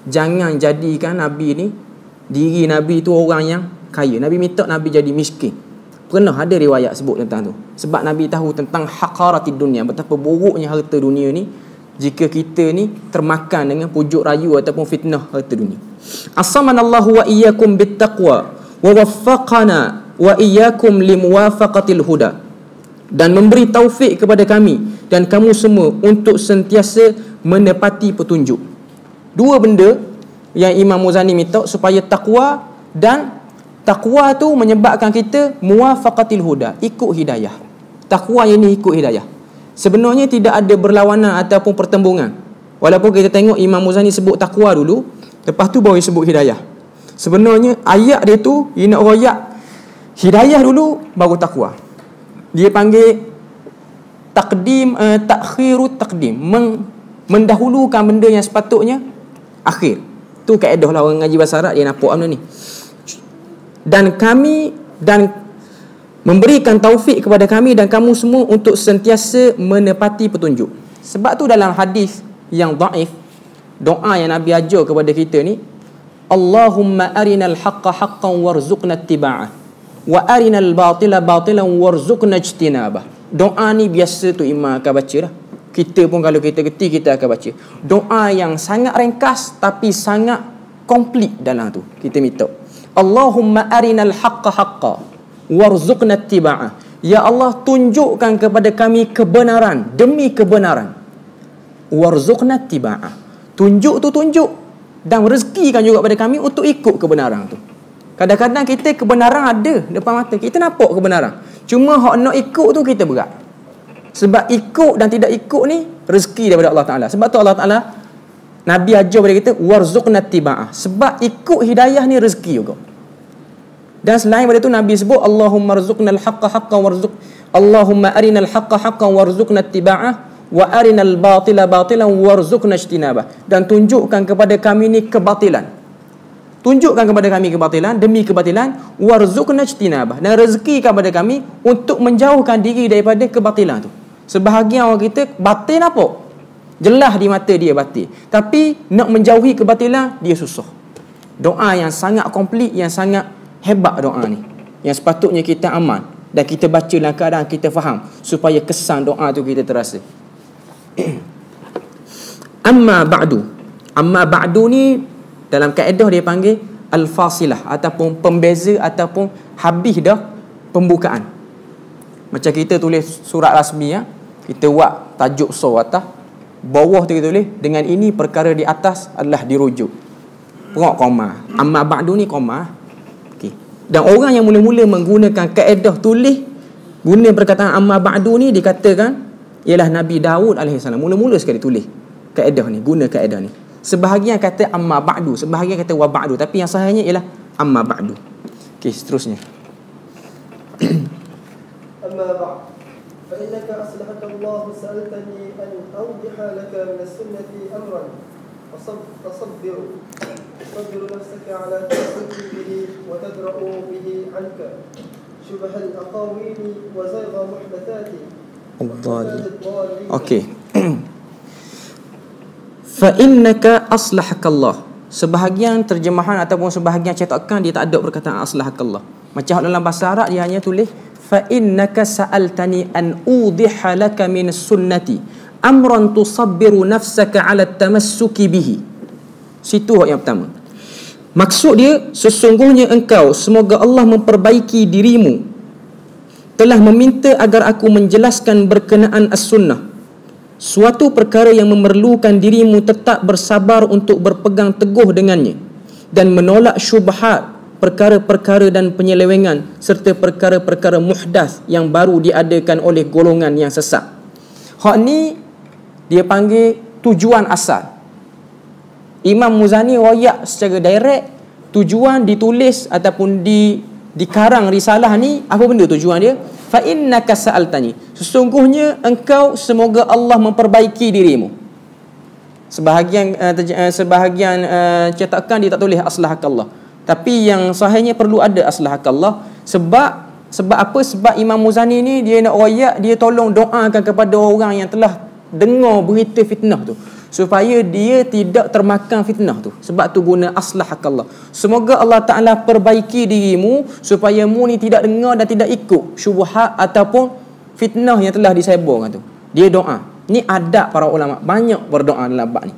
jangan jadikan Nabi ni, diri Nabi tu orang yang kaya. Nabi minta Nabi jadi miskin. Pernah ada riwayat sebut tentang tu. Sebab Nabi tahu tentang haqaratid dunia, betapa buruknya harta dunia ni jika kita ni termakan dengan pujuk rayu ataupun fitnah harta dunia. Asamanallahu wa iyyakum bittaqwa wa waffaqana wa iyyakum limuwafaqatil huda, dan memberi taufik kepada kami dan kamu semua untuk sentiasa menepati petunjuk. 2 benda yang Imam Muzani minta supaya takwa, dan takwa tu menyebabkan kita muwafaqatil huda, ikut hidayah. Takwa ini ikut hidayah. Sebenarnya tidak ada berlawanan ataupun pertembungan. Walaupun kita tengok Imam Muzani sebut takwa dulu, lepas tu baru sebut hidayah. Sebenarnya ayat dia tu dia nak royak hidayah dulu baru takwa. Dia panggil takdim, takhirut takdim, mendahulukan benda yang sepatutnya akhir. Tu kaedah lah orang ngaji bahasa Arab, dia nampak benda ni. Dan memberikan taufik kepada kami dan kamu semua untuk sentiasa menepati petunjuk. Sebab tu dalam hadis yang dhaif, doa yang Nabi ajar kepada kita ni, Allahumma arinal haqqa haqqan warzuqna ittiba'ah wa arinal batila batilan warzuqna ijtinabah. Doa ni biasa tu imam akan baca dah. Kita pun kalau kita reti kita akan baca. Doa yang sangat ringkas tapi sangat komplit dalam tu. Kita minta Allahumma arinal haqqa haqqan warzuqna ittiba'ah. Ya Allah, tunjukkan kepada kami kebenaran demi kebenaran. Warzuqna ittiba'ah. Tunjuk tu tunjuk, dan rezekikan juga pada kami untuk ikut kebenaran tu. Kadang-kadang kita kebenaran ada depan mata, kita nampak kebenaran, cuma hak nak ikut tu kita berat. Sebab ikut dan tidak ikut ni rezeki daripada Allah Ta'ala. Sebab tu Allah Ta'ala, Nabi ajar pada kita, warzuqna tiba'ah. Sebab ikut hidayah ni rezeki juga. Dan selain daripada tu Nabi sebut, Allahumma rzuqnal haqqa haqqan warzuq, Allahumma arinal haqqa haqqan warzuqna tiba'ah, wa arinal batila batilan warzuqna ijtinabah. Dan tunjukkan kepada kami ni kebatilan. Tunjukkan kepada kami kebatilan demi kebatilan, warzuqna ijtinabah. Dan rezeki kepada kami untuk menjauhkan diri daripada kebatilan tu. Sebahagian orang kita batil apa? Jelas di mata dia batil. Tapi nak menjauhi kebatilan dia susah. Doa yang sangat komplit, yang sangat hebat doa ni. Yang sepatutnya kita amal dan kita baca dalam keadaan kita faham supaya kesan doa tu kita terasa. Amma ba'du ni dalam kaedah dia panggil al-fasilah ataupun pembeza ataupun habis dah pembukaan. Macam kita tulis surat rasmi ya, kita buat tajuk atas, bawah tu kita tulis dengan ini perkara di atas adalah dirujuk. Pokok koma. Amma ba'du ni koma. Okey. Dan orang yang mula-mula menggunakan kaedah tulis guna perkataan amma ba'du ni dikatakan ialah Nabi Daud alaihissalam. Mula-mula sekali tulis kaedah ni, guna kaedah ni. Sebahagian kata amma ba'du, sebahagian kata wa ba'du, tapi yang sahihnya ialah amma ba'du. Okey, seterusnya. Amma ba'd. Fa innaka aslahaka Allah sa'altani an awdiha laka min as-sunnati amran. Fasabbir nafsaka ala tasabbuh bihi wa tadra'u bihi 'anka shubha al-aqawil wa zayga muhdathati. Okey. Fa innaka aslahakallah. Sebahagian terjemahan ataupun sebahagian cetakan dia tak ada perkataan aslahakallah. Macam dalam bahasa Arab dia hanya tulis fa innaka sa'altani an udhiha laka min sunnati amran tusabbiru nafsaka ala tamassuki bihi. Situ yang pertama. Maksud dia, sesungguhnya engkau, semoga Allah memperbaiki dirimu, telah meminta agar aku menjelaskan berkenaan as-sunnah, suatu perkara yang memerlukan dirimu tetap bersabar untuk berpegang teguh dengannya dan menolak syubhat, perkara-perkara dan penyelewengan serta perkara-perkara muhdas yang baru diadakan oleh golongan yang sesat. Hak ni dia panggil tujuan asal. Imam Muzani royak secara direct tujuan ditulis ataupun dikarang risalah ni. Apa benda tujuan dia? Fa innaka sa'altani, sesungguhnya engkau, semoga Allah memperbaiki dirimu. Sebahagian cetakan dia tak tulis aslahakallah, tapi yang sahihnya perlu ada aslahakallah. Sebab apa? Sebab Imam Muzani ni dia nak royak, dia tolong doakan kepada orang yang telah dengar berita fitnah tu supaya dia tidak termakan fitnah tu. Sebab tu guna aslahakallah. Semoga Allah Ta'ala perbaiki dirimu supaya mu ni tidak dengar dan tidak ikut syubhat ataupun fitnah yang telah disebarkan tu. Dia doa. Ni adab para ulama, banyak berdoa dalam bab ni.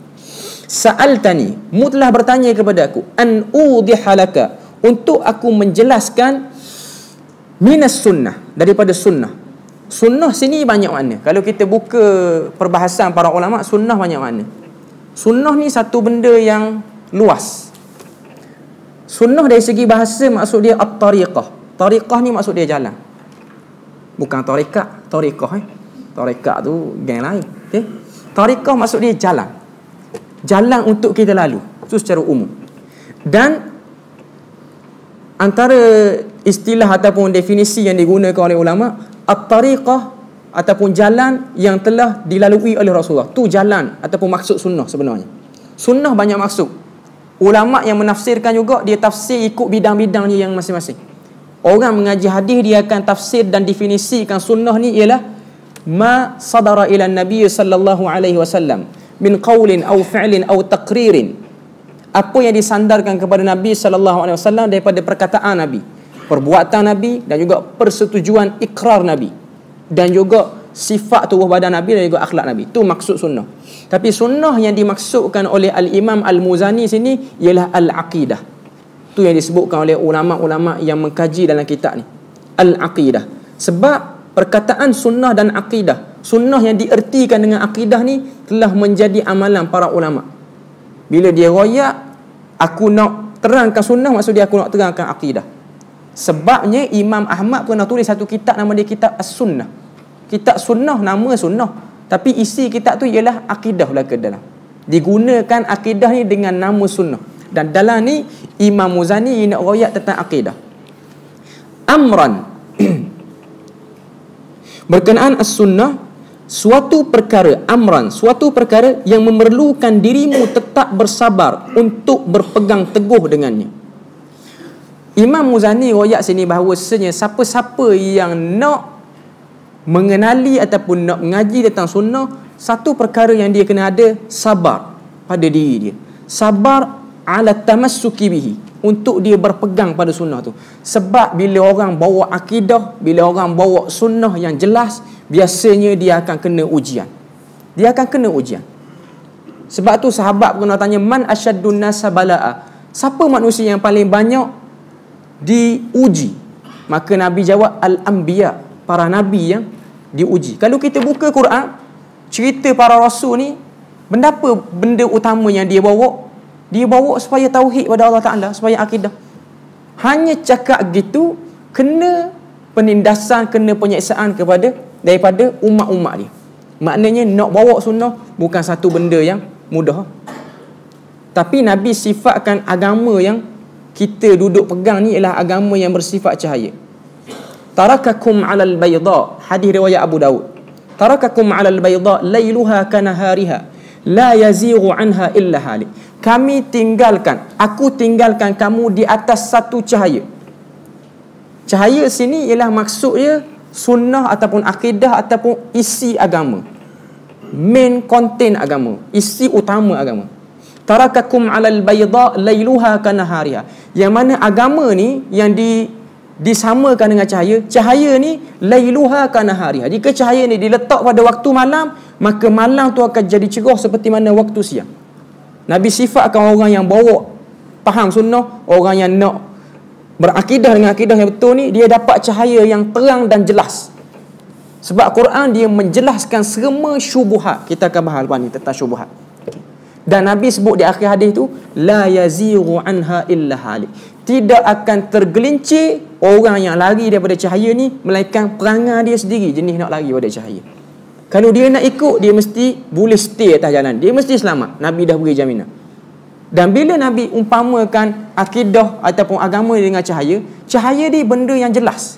Sa'altani, mu telah bertanya kepada aku, an udhihalaka, untuk aku menjelaskan minas sunnah, daripada sunnah. Sunnah sini banyak makna. Kalau kita buka perbahasan para ulama, sunnah banyak makna. Sunnah ni satu benda yang luas. Sunnah dari segi bahasa maksud dia at-tariqah. Tariqah ni maksud dia jalan. Bukan tarikat, tariqah Tarikat tu geng lain. Okay? Tariqah maksud dia jalan. Jalan untuk kita lalu. Itu secara umum. Dan antara istilah ataupun definisi yang digunakan oleh ulama, at-tariqah ataupun jalan yang telah dilalui oleh Rasulullah. Tu jalan ataupun maksud sunnah sebenarnya. Sunnah banyak maksud. Ulama yang menafsirkan juga, dia tafsir ikut bidang-bidangnya yang masing-masing. Orang mengaji hadis, dia akan tafsir dan definisikan sunnah ni ialah ma sadara ila Nabi sallallahu alaihi wasallam min qaulin aw fi'lin aw taqririn. Apa yang disandarkan kepada Nabi sallallahu alaihi wasallam daripada perkataan Nabi, perbuatan Nabi, dan juga persetujuan ikrar Nabi, dan juga sifat tubuh badan Nabi dan juga akhlak Nabi. Itu maksud sunnah. Tapi sunnah yang dimaksudkan oleh Al-Imam Al-Muzani sini ialah al-aqidah. Itu yang disebutkan oleh ulama-ulama yang mengkaji dalam kitab ni, al-aqidah. Sebab perkataan sunnah dan aqidah, sunnah yang diertikan dengan aqidah ni telah menjadi amalan para ulama. Bila dia royak, aku nak terangkan sunnah, maksud dia aku nak terangkan aqidah. Sebabnya Imam Ahmad pernah tulis satu kitab, nama dia kitab As-Sunnah. Kitab sunnah, nama sunnah, tapi isi kitab tu ialah akidah belaka dalam. Digunakan akidah ni dengan nama sunnah. Dan dalam ni Imam Muzani nak royak tentang akidah. Amran berkenaan as-sunnah, suatu perkara, amran, suatu perkara yang memerlukan dirimu tetap bersabar untuk berpegang teguh dengannya. Imam Muzani royak sini bahawasanya siapa-siapa yang nak mengenali ataupun nak mengaji tentang sunnah, satu perkara yang dia kena ada, sabar pada diri dia. Sabar ala tamassuki bihi, untuk dia berpegang pada sunnah tu. Sebab bila orang bawa akidah, bila orang bawa sunnah yang jelas, biasanya dia akan kena ujian. Dia akan kena ujian. Sebab tu sahabat pernah tanya, man asyaddun nasa bala'a, siapa manusia yang paling banyak diuji? Maka Nabi jawab, al-anbiya, para nabi yang diuji. Kalau kita buka Quran, cerita para rasul ni, benda apa benda utama yang dia bawa? Dia bawa supaya tauhid pada Allah Ta'ala, supaya akidah. Hanya cakap gitu, kena penindasan, kena penyiksaan daripada umat-umat dia. Maknanya nak bawa sunnah bukan satu benda yang mudah. Tapi Nabi sifatkan agama yang kita duduk pegang ni ialah agama yang bersifat cahaya. Tarakakum 'alal bayda, hadis riwayat Abu Daud. Tarakakum 'alal bayda lailuha kanahariha la yazighu anha illa halik. Aku tinggalkan kamu di atas satu cahaya. Cahaya sini ialah maksudnya sunnah ataupun akidah ataupun isi agama, main content agama, isi utama agama. Tarakakum 'alal bayda lailuha kanahariha, yang mana agama ni yang disamakan dengan cahaya. Cahaya ni lailuha kanahariha, jika cahaya ni diletak pada waktu malam, maka malam tu akan jadi cerah seperti mana waktu siang. Nabi sifatkan orang yang bawa faham sunnah, orang yang nak berakidah dengan akidah yang betul ni, dia dapat cahaya yang terang dan jelas. Sebab Quran dia menjelaskan semua syubuhat. Kita akan bahas lepas ni tentang syubuhat. Dan Nabi sebut di akhir hadis tu, la yazighu anha illa halik, tidak akan tergelincir orang yang lari daripada cahaya ni, melainkan perangai dia sendiri jenis nak lari pada cahaya. Kalau dia nak ikut, dia mesti boleh stay atas jalan, dia mesti selamat. Nabi dah beri jaminan. Dan bila Nabi umpamakan akidah ataupun agama dengan cahaya, cahaya ni benda yang jelas,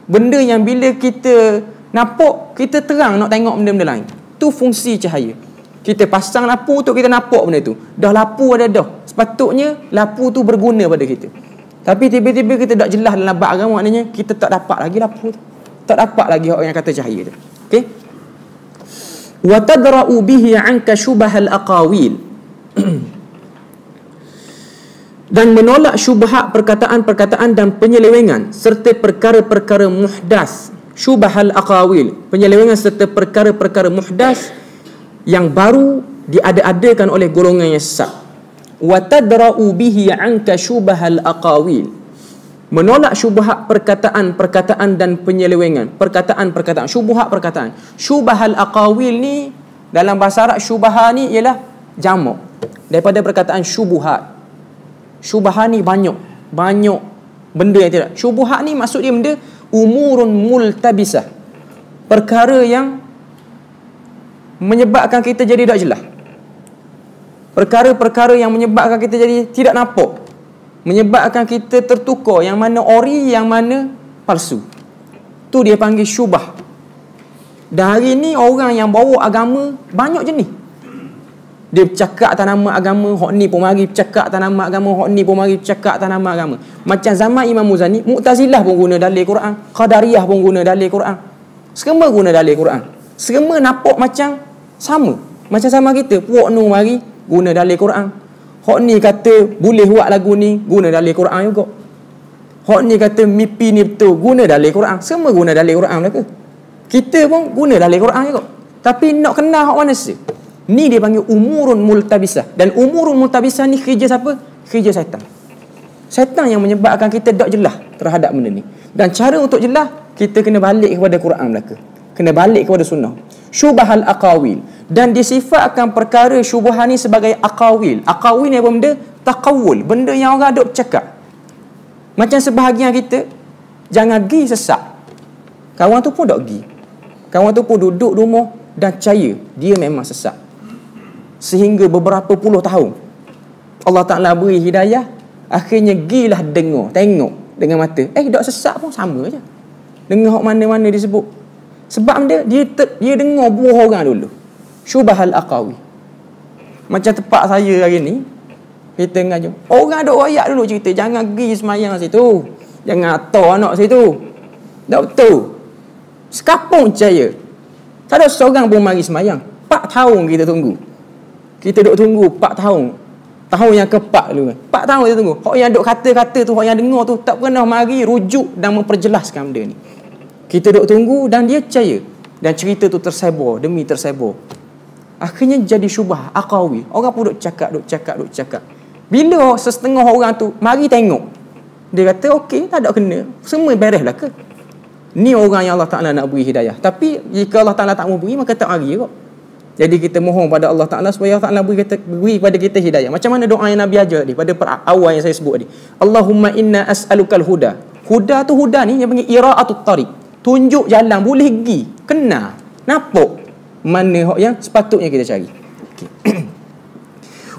benda yang bila kita nampak, kita terang nak tengok benda-benda lain. Tu fungsi cahaya. Kita pasang lampu untuk kita nampak benda tu. Dah lampu ada dah, sepatutnya lampu tu berguna pada kita. Tapi tiba-tiba kita tak jelas dalam bab agama, maknanya kita tak dapat lagi lampu tu, tak dapat lagi orang yang kata cahaya tu. Okey. Wa tadra'u bihi 'anka syubahal aqawil dan menolak syubhat perkataan-perkataan dan penyelewengan serta perkara-perkara muhdas. Syubahal aqawil, penyelewengan serta perkara-perkara muhdas yang baru diada-adakan oleh golongan yang sesat. Wa tadra'u bihi 'anka syubahal aqawil, menolak syubhat perkataan-perkataan dan penyelewengan, perkataan-perkataan, syubhat perkataan. Syubahal aqawil ni dalam bahasa Arab, syubhah ni ialah jamak daripada perkataan syubuhat. Syubhah ni banyak benda yang tidak. Syubhat ni maksud dia benda umurun multabisah, perkara yang menyebabkan kita jadi tak jelas, perkara-perkara yang menyebabkan kita jadi tidak nampak, menyebabkan kita tertukar yang mana ori, yang mana palsu. Tu dia panggil syubah. Dan hari ni orang yang bawa agama banyak jenis. Dia bercakap atas nama agama, hok ni pun mari bercakap atas nama agama, hok ni pun mari bercakap atas nama agama. Macam zaman Imam Muzani, Mu'tazilah pun guna dalil Quran, Qadariyah pun guna dalil Quran. Semua guna dalil Quran. Semua nampak macam sama. Macam sama kita, puak nu mari guna dalil Quran. Hok ni kata boleh buat lagu ni, guna dalil Quran juga. Hok ni kata mimpi ni betul, guna dalil Quran. Semua guna dalil Quran mereka. Kita pun guna dalil Quran juga. Tapi nak kenal hok mana sih? Ni dia panggil umurun multabisah. Dan umurun multabisah ni kerja siapa? Kerja syaitan. Syaitan yang menyebabkan kita tak jelas terhadap benda ni. Dan cara untuk jelas, kita kena balik kepada Quran belaka, kena balik kepada sunnah. Syubahal aqawil, dan disifatkan perkara syubhah ni sebagai aqawil. Aqawil ni apa benda? Taqawul, benda yang orang duk cakap. Macam sebahagian kita jangan pergi sesat, kawan tu pun tak pergi. Kawan tu pun duduk rumah dan percaya dia memang sesat. Sehingga beberapa puluh tahun Allah Ta'ala beri hidayah, akhirnya gilah dengar, tengok dengan mata. Dok sesat pun sama je. Dengar hak mana-mana disebut. Sebab dia dengar buah orang dulu. Syubahal aqawi. Macam tempat saya hari ni, kita ngaji. Orang dok royak dulu cerita, jangan pergi semayang situ. Jangan atar anak situ. Tak betul. Sekapung percaya. Tak ada seorang pun mari semayang. 4 tahun kita tunggu. Kita duk tunggu 4 tahun. Tahun yang ke-4 dulu. 4 tahun kita tunggu. Hak yang duk kata-kata tu, hak yang dengar tu tak pernah mari rujuk dan memperjelaskan benda ni. Kita duk tunggu dan dia percaya. Dan cerita tu tersebar demi tersebar. Akhirnya jadi syubah aqawi. Orang pun duk cakap. Bila setengah orang tu mari tengok, dia kata okey, tak ada kena. Semua bereslah ke? Ni orang yang Allah Ta'ala nak beri hidayah. Tapi jika Allah Ta'ala tak mau beri, maka tak mari kot. Jadi kita mohon pada Allah Ta'ala supaya Allah Ta'ala beri pada kita hidayah. Macam mana doa yang Nabi ajar tadi pada awal yang saya sebut tadi. Allahumma inna as'alukal huda. Huda tu huda ni yang panggil ira'atut tariq. Tunjuk jalan, boleh pergi, kena, nampak mana hak yang sepatutnya kita cari. Okay.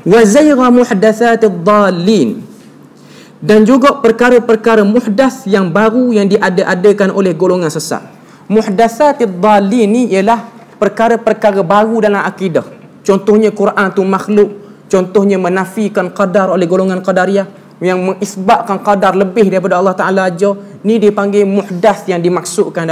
Wa zayra muhdatsatid dallin. Dan juga perkara-perkara muhdas yang baru yang diada-adakan oleh golongan sesat. Muhdatsatid dallin ni ialah perkara-perkara baru dalam akidah. Contohnya Quran tu makhluk, contohnya menafikan qadar oleh golongan qadariyah, yang mengisbatkan qadar lebih daripada Allah Ta'ala aja. Ni dipanggil muhdas yang dimaksudkan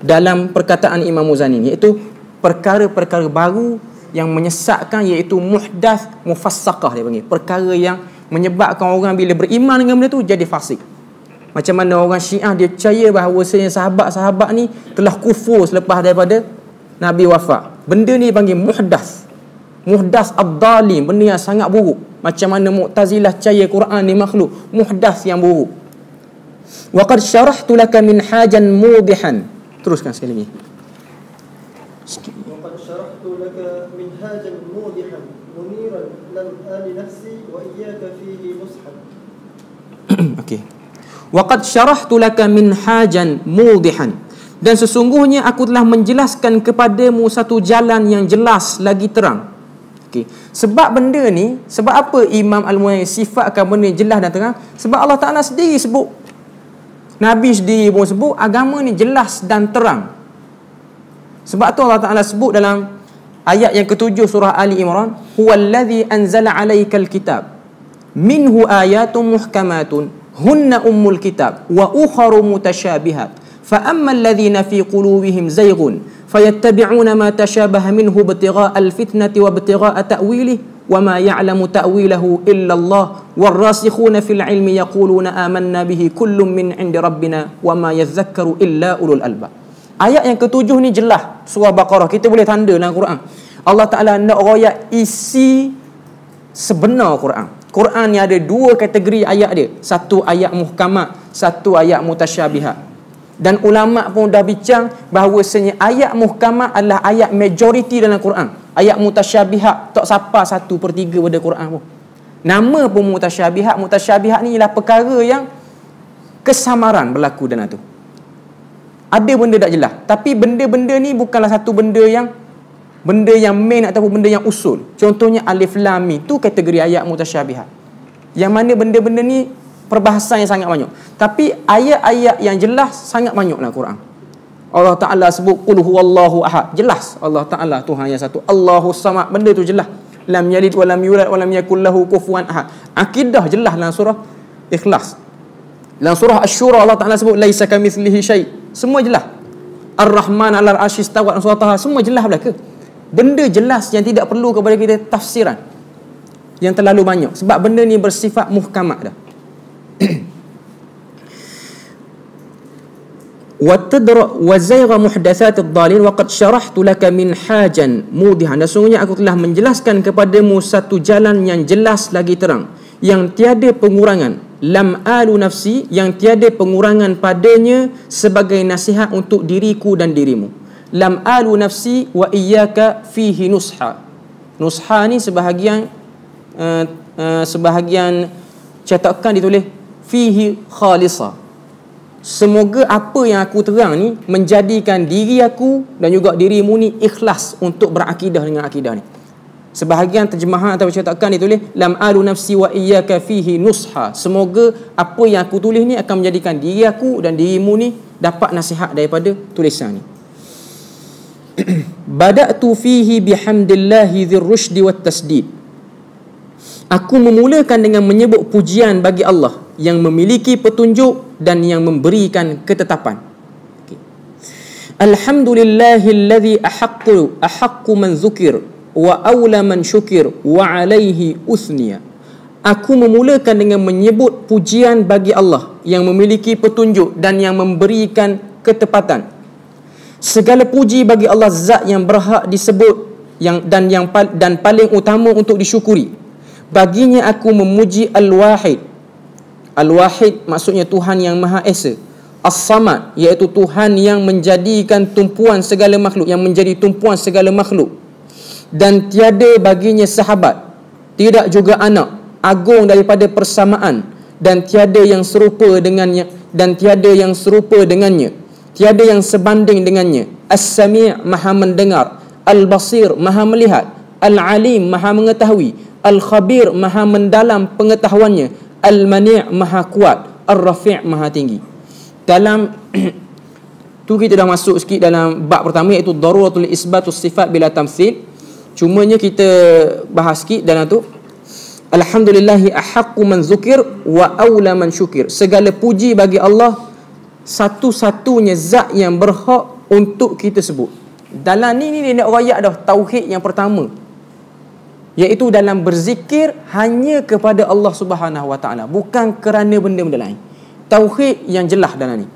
dalam perkataan Imam Muzani, iaitu perkara-perkara baru yang menyesatkan, iaitu muhdas mufassaqah dia panggil. Perkara yang menyebabkan orang bila beriman dengan benda tu jadi fasik. Macam mana orang Syiah dia percaya bahawasanya sahabat-sahabat ni telah kufur selepas daripada Nabi wafat. Benda ni dipanggil muhdas. Muhdas ad-dalim, benda yang sangat buruk. Macam mana Mu'tazilah percaya Quran ni makhluk, muhdas yang buruk. Wa qad syarahtu laka min hajan mudihan. Teruskan sekali lagi. وقد شرحت لك منهاجا موضحا منيرا لم آل نفسي وإياك فيه نصحا. Okey. Waqad syarahtu laka minhajan mudihan. Dan sesungguhnya aku telah menjelaskan kepadamu satu jalan yang jelas lagi terang. Okey. Sebab benda ni, sebab apa Imam Al-Mu'ayyi sifatkan benda jelas dan terang? Sebab Allah Ta'ala sendiri sebut, Nabi sendiri pun sebut agama ni jelas dan terang. Sebab tu Allah Ta'ala sebut dalam ayat yang ke-7 surah Ali Imran, huwallazi anzala 'alaikal kitab minhu ayatun muhkamatun hunna ummul kitab wa ukharu mutasyabihat fa ammal ladzina fi qulubihim zayghun fayattabi'una ma tashabaha minhu ibtigha'al fitnati wa ibtigha'a ta'wilihi wa ma ya'lamu ta'wilahu illa Allah warrasikhuna fil 'ilmi yaquluna amanna bihi kullun min 'indi rabbina wa ma yadhakkaru illa ulul albab. Ayat yang ke-7 ni jelas surah Baqarah, kita boleh tanda dalam Quran. Allah Ta'ala nak royak isi sebenar Quran. Quran ni ada 2 kategori ayat dia. Satu ayat muhkamat, satu ayat mutasyabihat. Dan ulama' pun dah bincang bahawasanya ayat muhkamat adalah ayat majoriti dalam Quran. Ayat mutasyabihat tak sampai 1/3 pada Quran pun. Nama pun mutasyabihat. Mutasyabihat ni ialah perkara yang kesamaran berlaku dalam tu. Ada benda tak jelas, tapi benda-benda ni bukanlah satu benda yang main ataupun benda yang usul. Contohnya alif lam mim tu kategori ayat mutasyabihat. Yang mana benda-benda ni perbahasan yang sangat banyak. Tapi ayat-ayat yang jelas sangat banyak dalam Quran. Allah Ta'ala sebut qul huwallahu ahad, jelas Allah Ta'ala Tuhan yang satu. Allahus samad, benda tu jelas. Lam yalid wa lam yulad wa lam yakul lahu kufuwan ahad. Akidah jelas dalam surah Ikhlas. Dalam surah Asy-Syura Allah Ta'ala sebut laisa kamitslihi syai'. Semua jelas. Ar-Rahman 'alal 'arsy istawa, surah Taha, semua jelas belaka. Benda jelas yang tidak perlu kepada kita tafsiran yang terlalu banyak, sebab benda ni bersifat muhkamat dah. Wa tadra wa zayra muhdatsatid dhalin wa qad syarahtu laka minhajan mudihan. Dan sungguhnya aku telah menjelaskan kepadamu satu jalan yang jelas lagi terang, yang tiada pengurangan, lam alu nafsi, yang tiada pengurangan padanya sebagai nasihat untuk diriku dan dirimu. Lam alu nafsi wa iyyaka fihi nusha. Nusha ni sebahagian cetakan ditulis fihi khalisa. semoga apa yang aku terang ni menjadikan diri aku dan juga dirimu ni ikhlas untuk berakidah dengan akidah ni. Sebahagian terjemahan atau cetakan ditulis lam alu nafsi wa iyyaka fihi nusha. Semoga apa yang aku tulis ni akan menjadikan diri aku dan dirimu ni dapat nasihat daripada tulisan ni. Bada'tu fihi bihamdillahi dzir rusydi wat tasdid. Aku memulakan dengan menyebut pujian bagi Allah yang memiliki petunjuk dan yang memberikan ketetapan. Okay. Alhamdulillahilladzi ahaqqu man dzukir wa aula man syukir wa alaihi uthniya. Aku memulakan dengan menyebut pujian bagi Allah yang memiliki petunjuk dan yang memberikan ketepatan. Segala puji bagi Allah, zat yang berhak disebut dan paling utama untuk disyukuri. Baginya aku memuji Al-Wahid. Al-Wahid maksudnya Tuhan yang Maha Esa. As-Samad iaitu Tuhan yang menjadikan tumpuan segala makhluk, yang menjadi tumpuan segala makhluk. Dan tiada baginya sahabat, tidak juga anak, agung daripada persamaan, dan tiada yang serupa dengannya, tiada yang sebanding dengannya. As-Sami' Maha mendengar, Al-Basir Maha melihat, Al-Alim Maha mengetahui, Al-Khabir Maha mendalam pengetahuannya, Al-Mani' Maha kuat, Ar-Rafi' Maha tinggi. Dalam tu kita dah masuk sikit dalam bab pertama, iaitu daruratul isbatus sifat bila tamthil. Cumanya kita bahas sikit dalam tu. Alhamdulillahi ahaqqu man dzukir wa aula man syukir. Segala puji bagi Allah, satu-satunya zat yang berhak untuk kita sebut. Dalam ni dia nak rayak dah tauhid yang pertama, iaitu dalam berzikir hanya kepada Allah Subhanahu wa taala, bukan kerana benda-benda lain. Tauhid yang jelas dalam ni.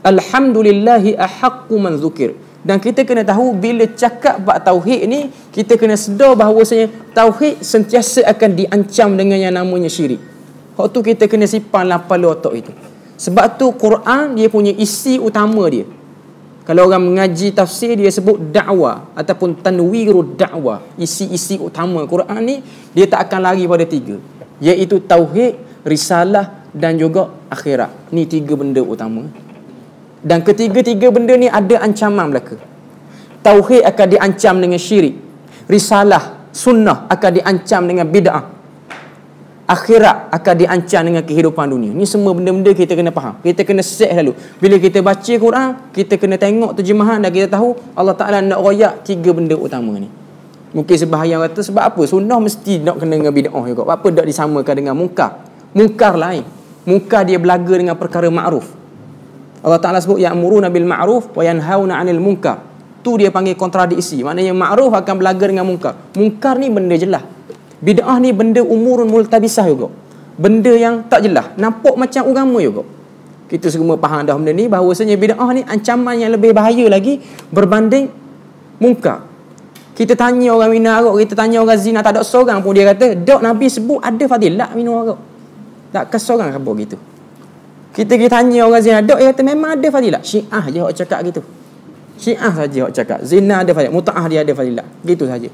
Alhamdulillahi ahaqqu man dzukir. Dan kita kena tahu, bila cakap bab tauhid ni, kita kena sedar bahawasanya tauhid sentiasa akan diancam dengan yang namanya syirik. Hak tu kita kena simpan lapal otak itu. Sebab tu Quran dia punya isi utama dia. Kalau orang mengaji tafsir, dia sebut dakwah ataupun tanwirud dakwah. Isi-isi utama Quran ni dia tak akan lari pada tiga, iaitu tauhid, risalah dan juga akhirat. Ni tiga benda utama. Dan ketiga-tiga benda ni ada ancaman belaka. Tauhid akan diancam dengan syirik, risalah, sunnah akan diancam dengan bid'ah, akhirat akan diancam dengan kehidupan dunia. Ni semua benda-benda kita kena faham. Kita kena set dulu. Bila kita baca Quran, kita kena tengok terjemahan dan kita tahu Allah Ta'ala nak royak tiga benda utama ni. Mungkin sebahagian kata sebab apa sunnah mesti nak kena dengan bid'ah juga. Apa tak disamakan dengan mungkar? Mungkar lain. Mungkar dia belaga dengan perkara ma'ruf. Allah Ta'ala sebut ya'muruna bil ma'ruf wa yanhauna 'anil munkar. Tu dia panggil kontradiksi. Maknanya ma'ruf akan belaga dengan mungkar. Mungkar ni benda jelas. Bid'ah ni benda umurun multabisah juga. Benda yang tak jelas, nampak macam agama juga. Kita semua faham dah benda ni, bahawasanya bid'ah ni ancaman yang lebih bahaya lagi berbanding mungkar. Kita tanya orang minum arak, kita tanya orang zina, tak ada seorang pun dia kata, "Dok Nabi sebut ada fadilat minum arak." Tak ke seorang khabar gitu. Kita tanya orang zina, "Dok," dia kata memang ada fadilat. Syiah je hok cakap gitu. Syiah saja hok cakap zina ada fadilat, mutaah dia ada fadilat. Gitu saja.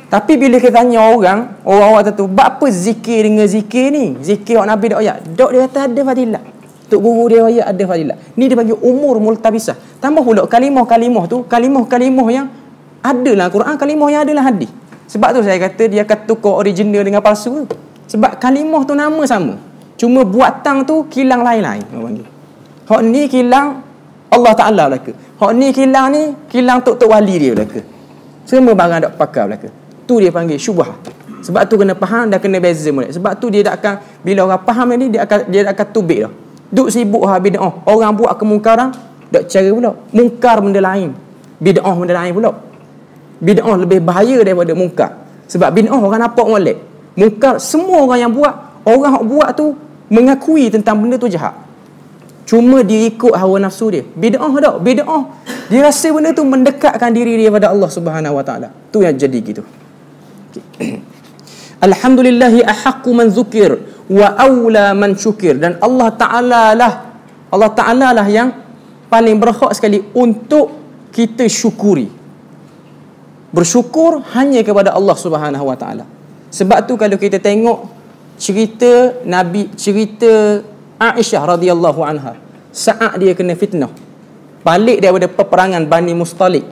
Tapi bila kita tanya orang-orang tu, "Apa zikir dengan zikir ni? Zikir hok Nabi dak ayat." Dok dia kata ada fadilat. Tok guru dia ayat ada fadilat. Ni dia bagi umur multabisah. Tambah pula kalimah-kalimah tu, kalimah-kalimah yang ada lah Quran, kalimah yang ada lah hadis. Sebab tu saya kata dia akan tukar original dengan palsu tu. Sebab kalimah tu nama sama, cuma buatan tu kilang lain-lain. Hak ni kilang Allah Ta'ala belaka. Hak ni kilang tok wali dia belaka. Semua barang dak pakar belaka. Tu dia panggil syubhah. Sebab tu kena faham dan kena beza molek. Sebab tu dia tak akan, bila orang faham ni dia akan tubik dah. Duk sibuk bid'ah. Orang buat kemungkaran dak cara pula. Mungkar benda lain, bid'ah benda lain pula. Bid'ah lebih bahaya daripada mungkar. Sebab bid'ah orang nampak molek. Mungkar semua orang yang buat, orang yang buat tu mengakui tentang benda tu jahat, cuma dia ikut hawa nafsu dia. Bid'ah tak, bid'ah dia rasa benda tu mendekatkan diri dia pada Allah Subhanahu wa taala. Tu yang jadi gitu. Alhamdulillahi ahaqqu man dzukir wa aula man syukir. Dan Allah Ta'ala lah yang paling berhak sekali untuk kita syukuri. Bersyukur hanya kepada Allah Subhanahu wa taala. Sebab tu kalau kita tengok cerita Aisyah radhiyallahu anha, saat dia kena fitnah. Balik daripada peperangan Bani Mustalik,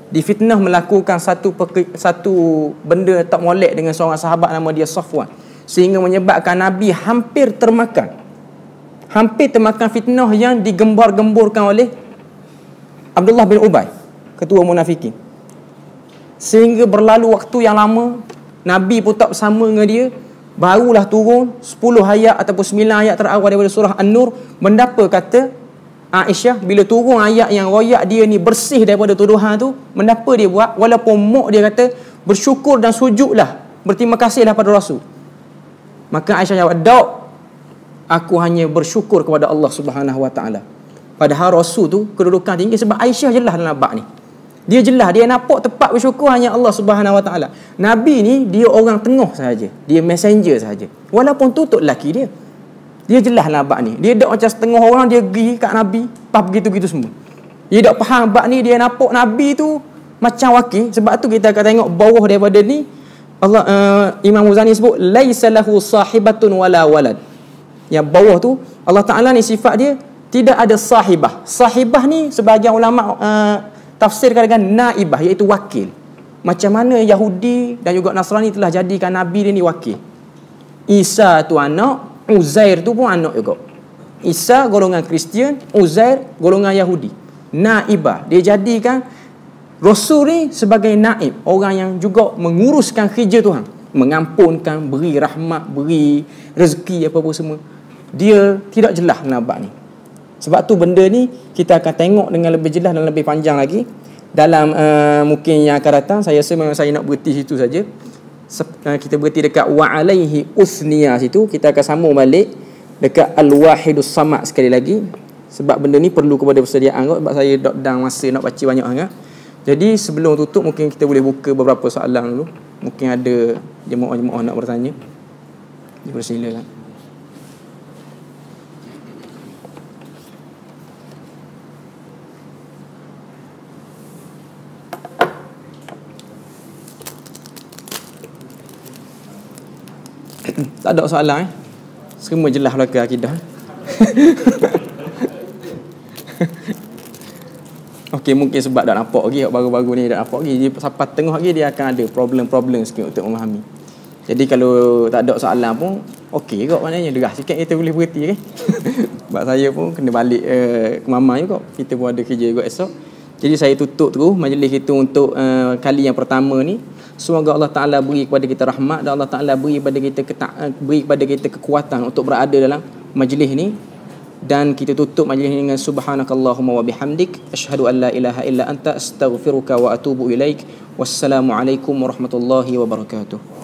difitnah melakukan satu benda tak molek dengan seorang sahabat nama dia Safwan, sehingga menyebabkan Nabi hampir termakan fitnah yang digembar-gemburkan oleh Abdullah bin Ubay, ketua munafikin. Sehingga berlalu waktu yang lama, Nabi pun tak bersama dengan dia. Barulah turun 10 ayat ataupun 9 ayat terawal daripada surah An-Nur. Mendapa kata Aisyah, bila turun ayat yang royak dia ni bersih daripada tuduhan tu, mendapa dia buat? Walaupun mak dia kata bersyukur dan sujudlah, berterima kasihlah pada Rasul. Maka Aisyah jawab, "Dok, aku hanya bersyukur kepada Allah Subhanahu Wa Taala." Padahal Rasul tu kedudukan tinggi, sebab Aisyah jelas dalam bab ni. Dia jelas, dia nampak tepat bersyukur hanya Allah Subhanahu Wa Taala. Nabi ni dia orang tengah sahaja, dia messenger sahaja. Walaupun tu lelaki dia. Dia jelas lah bab ni. Dia tak macam setengah orang dia pergi kat Nabi, pas begitu-begitu semua. Dia tak faham bab ni, dia nampak Nabi tu macam wakil. Sebab tu kita akan tengok bawah daripada ni Allah, Imam Muzani sebut laisa lahu sahibatun wala walad. Yang bawah tu Allah Taala ni sifat dia tidak ada sahibah. Sahibah ni sebahagian ulama tafsirkan dengan naibah, iaitu wakil. Macam mana Yahudi dan juga Nasrani telah jadikan Nabi dia ni wakil. Isa tu anak, Uzair tu pun anak juga. Isa golongan Kristian, Uzair golongan Yahudi. Naibah, dia jadikan Rasul ni sebagai naib, orang yang juga menguruskan kerja Tuhan, mengampunkan, beri rahmat, beri rezeki apa-apa semua. Dia tidak jelas nabak ni. Sebab tu benda ni kita akan tengok dengan lebih jelas dan lebih panjang lagi dalam mungkin yang akan datang. Saya rasa memang saya nak berhenti situ saja. Kita berhenti dekat wa alaihi usniya situ. Kita akan sambung balik dekat al-wahidus samad sekali lagi, sebab benda ni perlu kepada persediaan kot, sebab saya dan masa nak baca banyak sangat. Jadi sebelum tutup mungkin kita boleh buka beberapa soalan dulu. Mungkin ada jemaah-jemaah nak bertanya. Dipersilakan. Tak ada soalan semua jelas belaka akidah. Okey, mungkin sebab dah nampak lagi, baru-baru ni dah nampak lagi, sampai tengah lagi dia akan ada problem-problem sikit untuk memahami. Jadi kalau tak ada soalan pun okey kot, maknanya derah sikit kita boleh berhenti kan. Sebab saya pun kena balik ke mama juga, kita pun ada kerja juga esok. Jadi saya tutup terus majlis kita untuk kali yang pertama ni. Semoga Allah Ta'ala beri kepada kita rahmat dan Allah Ta'ala beri kepada kita kekuatan untuk berada dalam majlis ni. Dan kita tutup majlis ini dengan subhanakallahumma wa bihamdik asyhadu an la ilaha illa anta astaghfiruka wa atubu ilaik. Wassalamualaikum warahmatullahi wabarakatuh.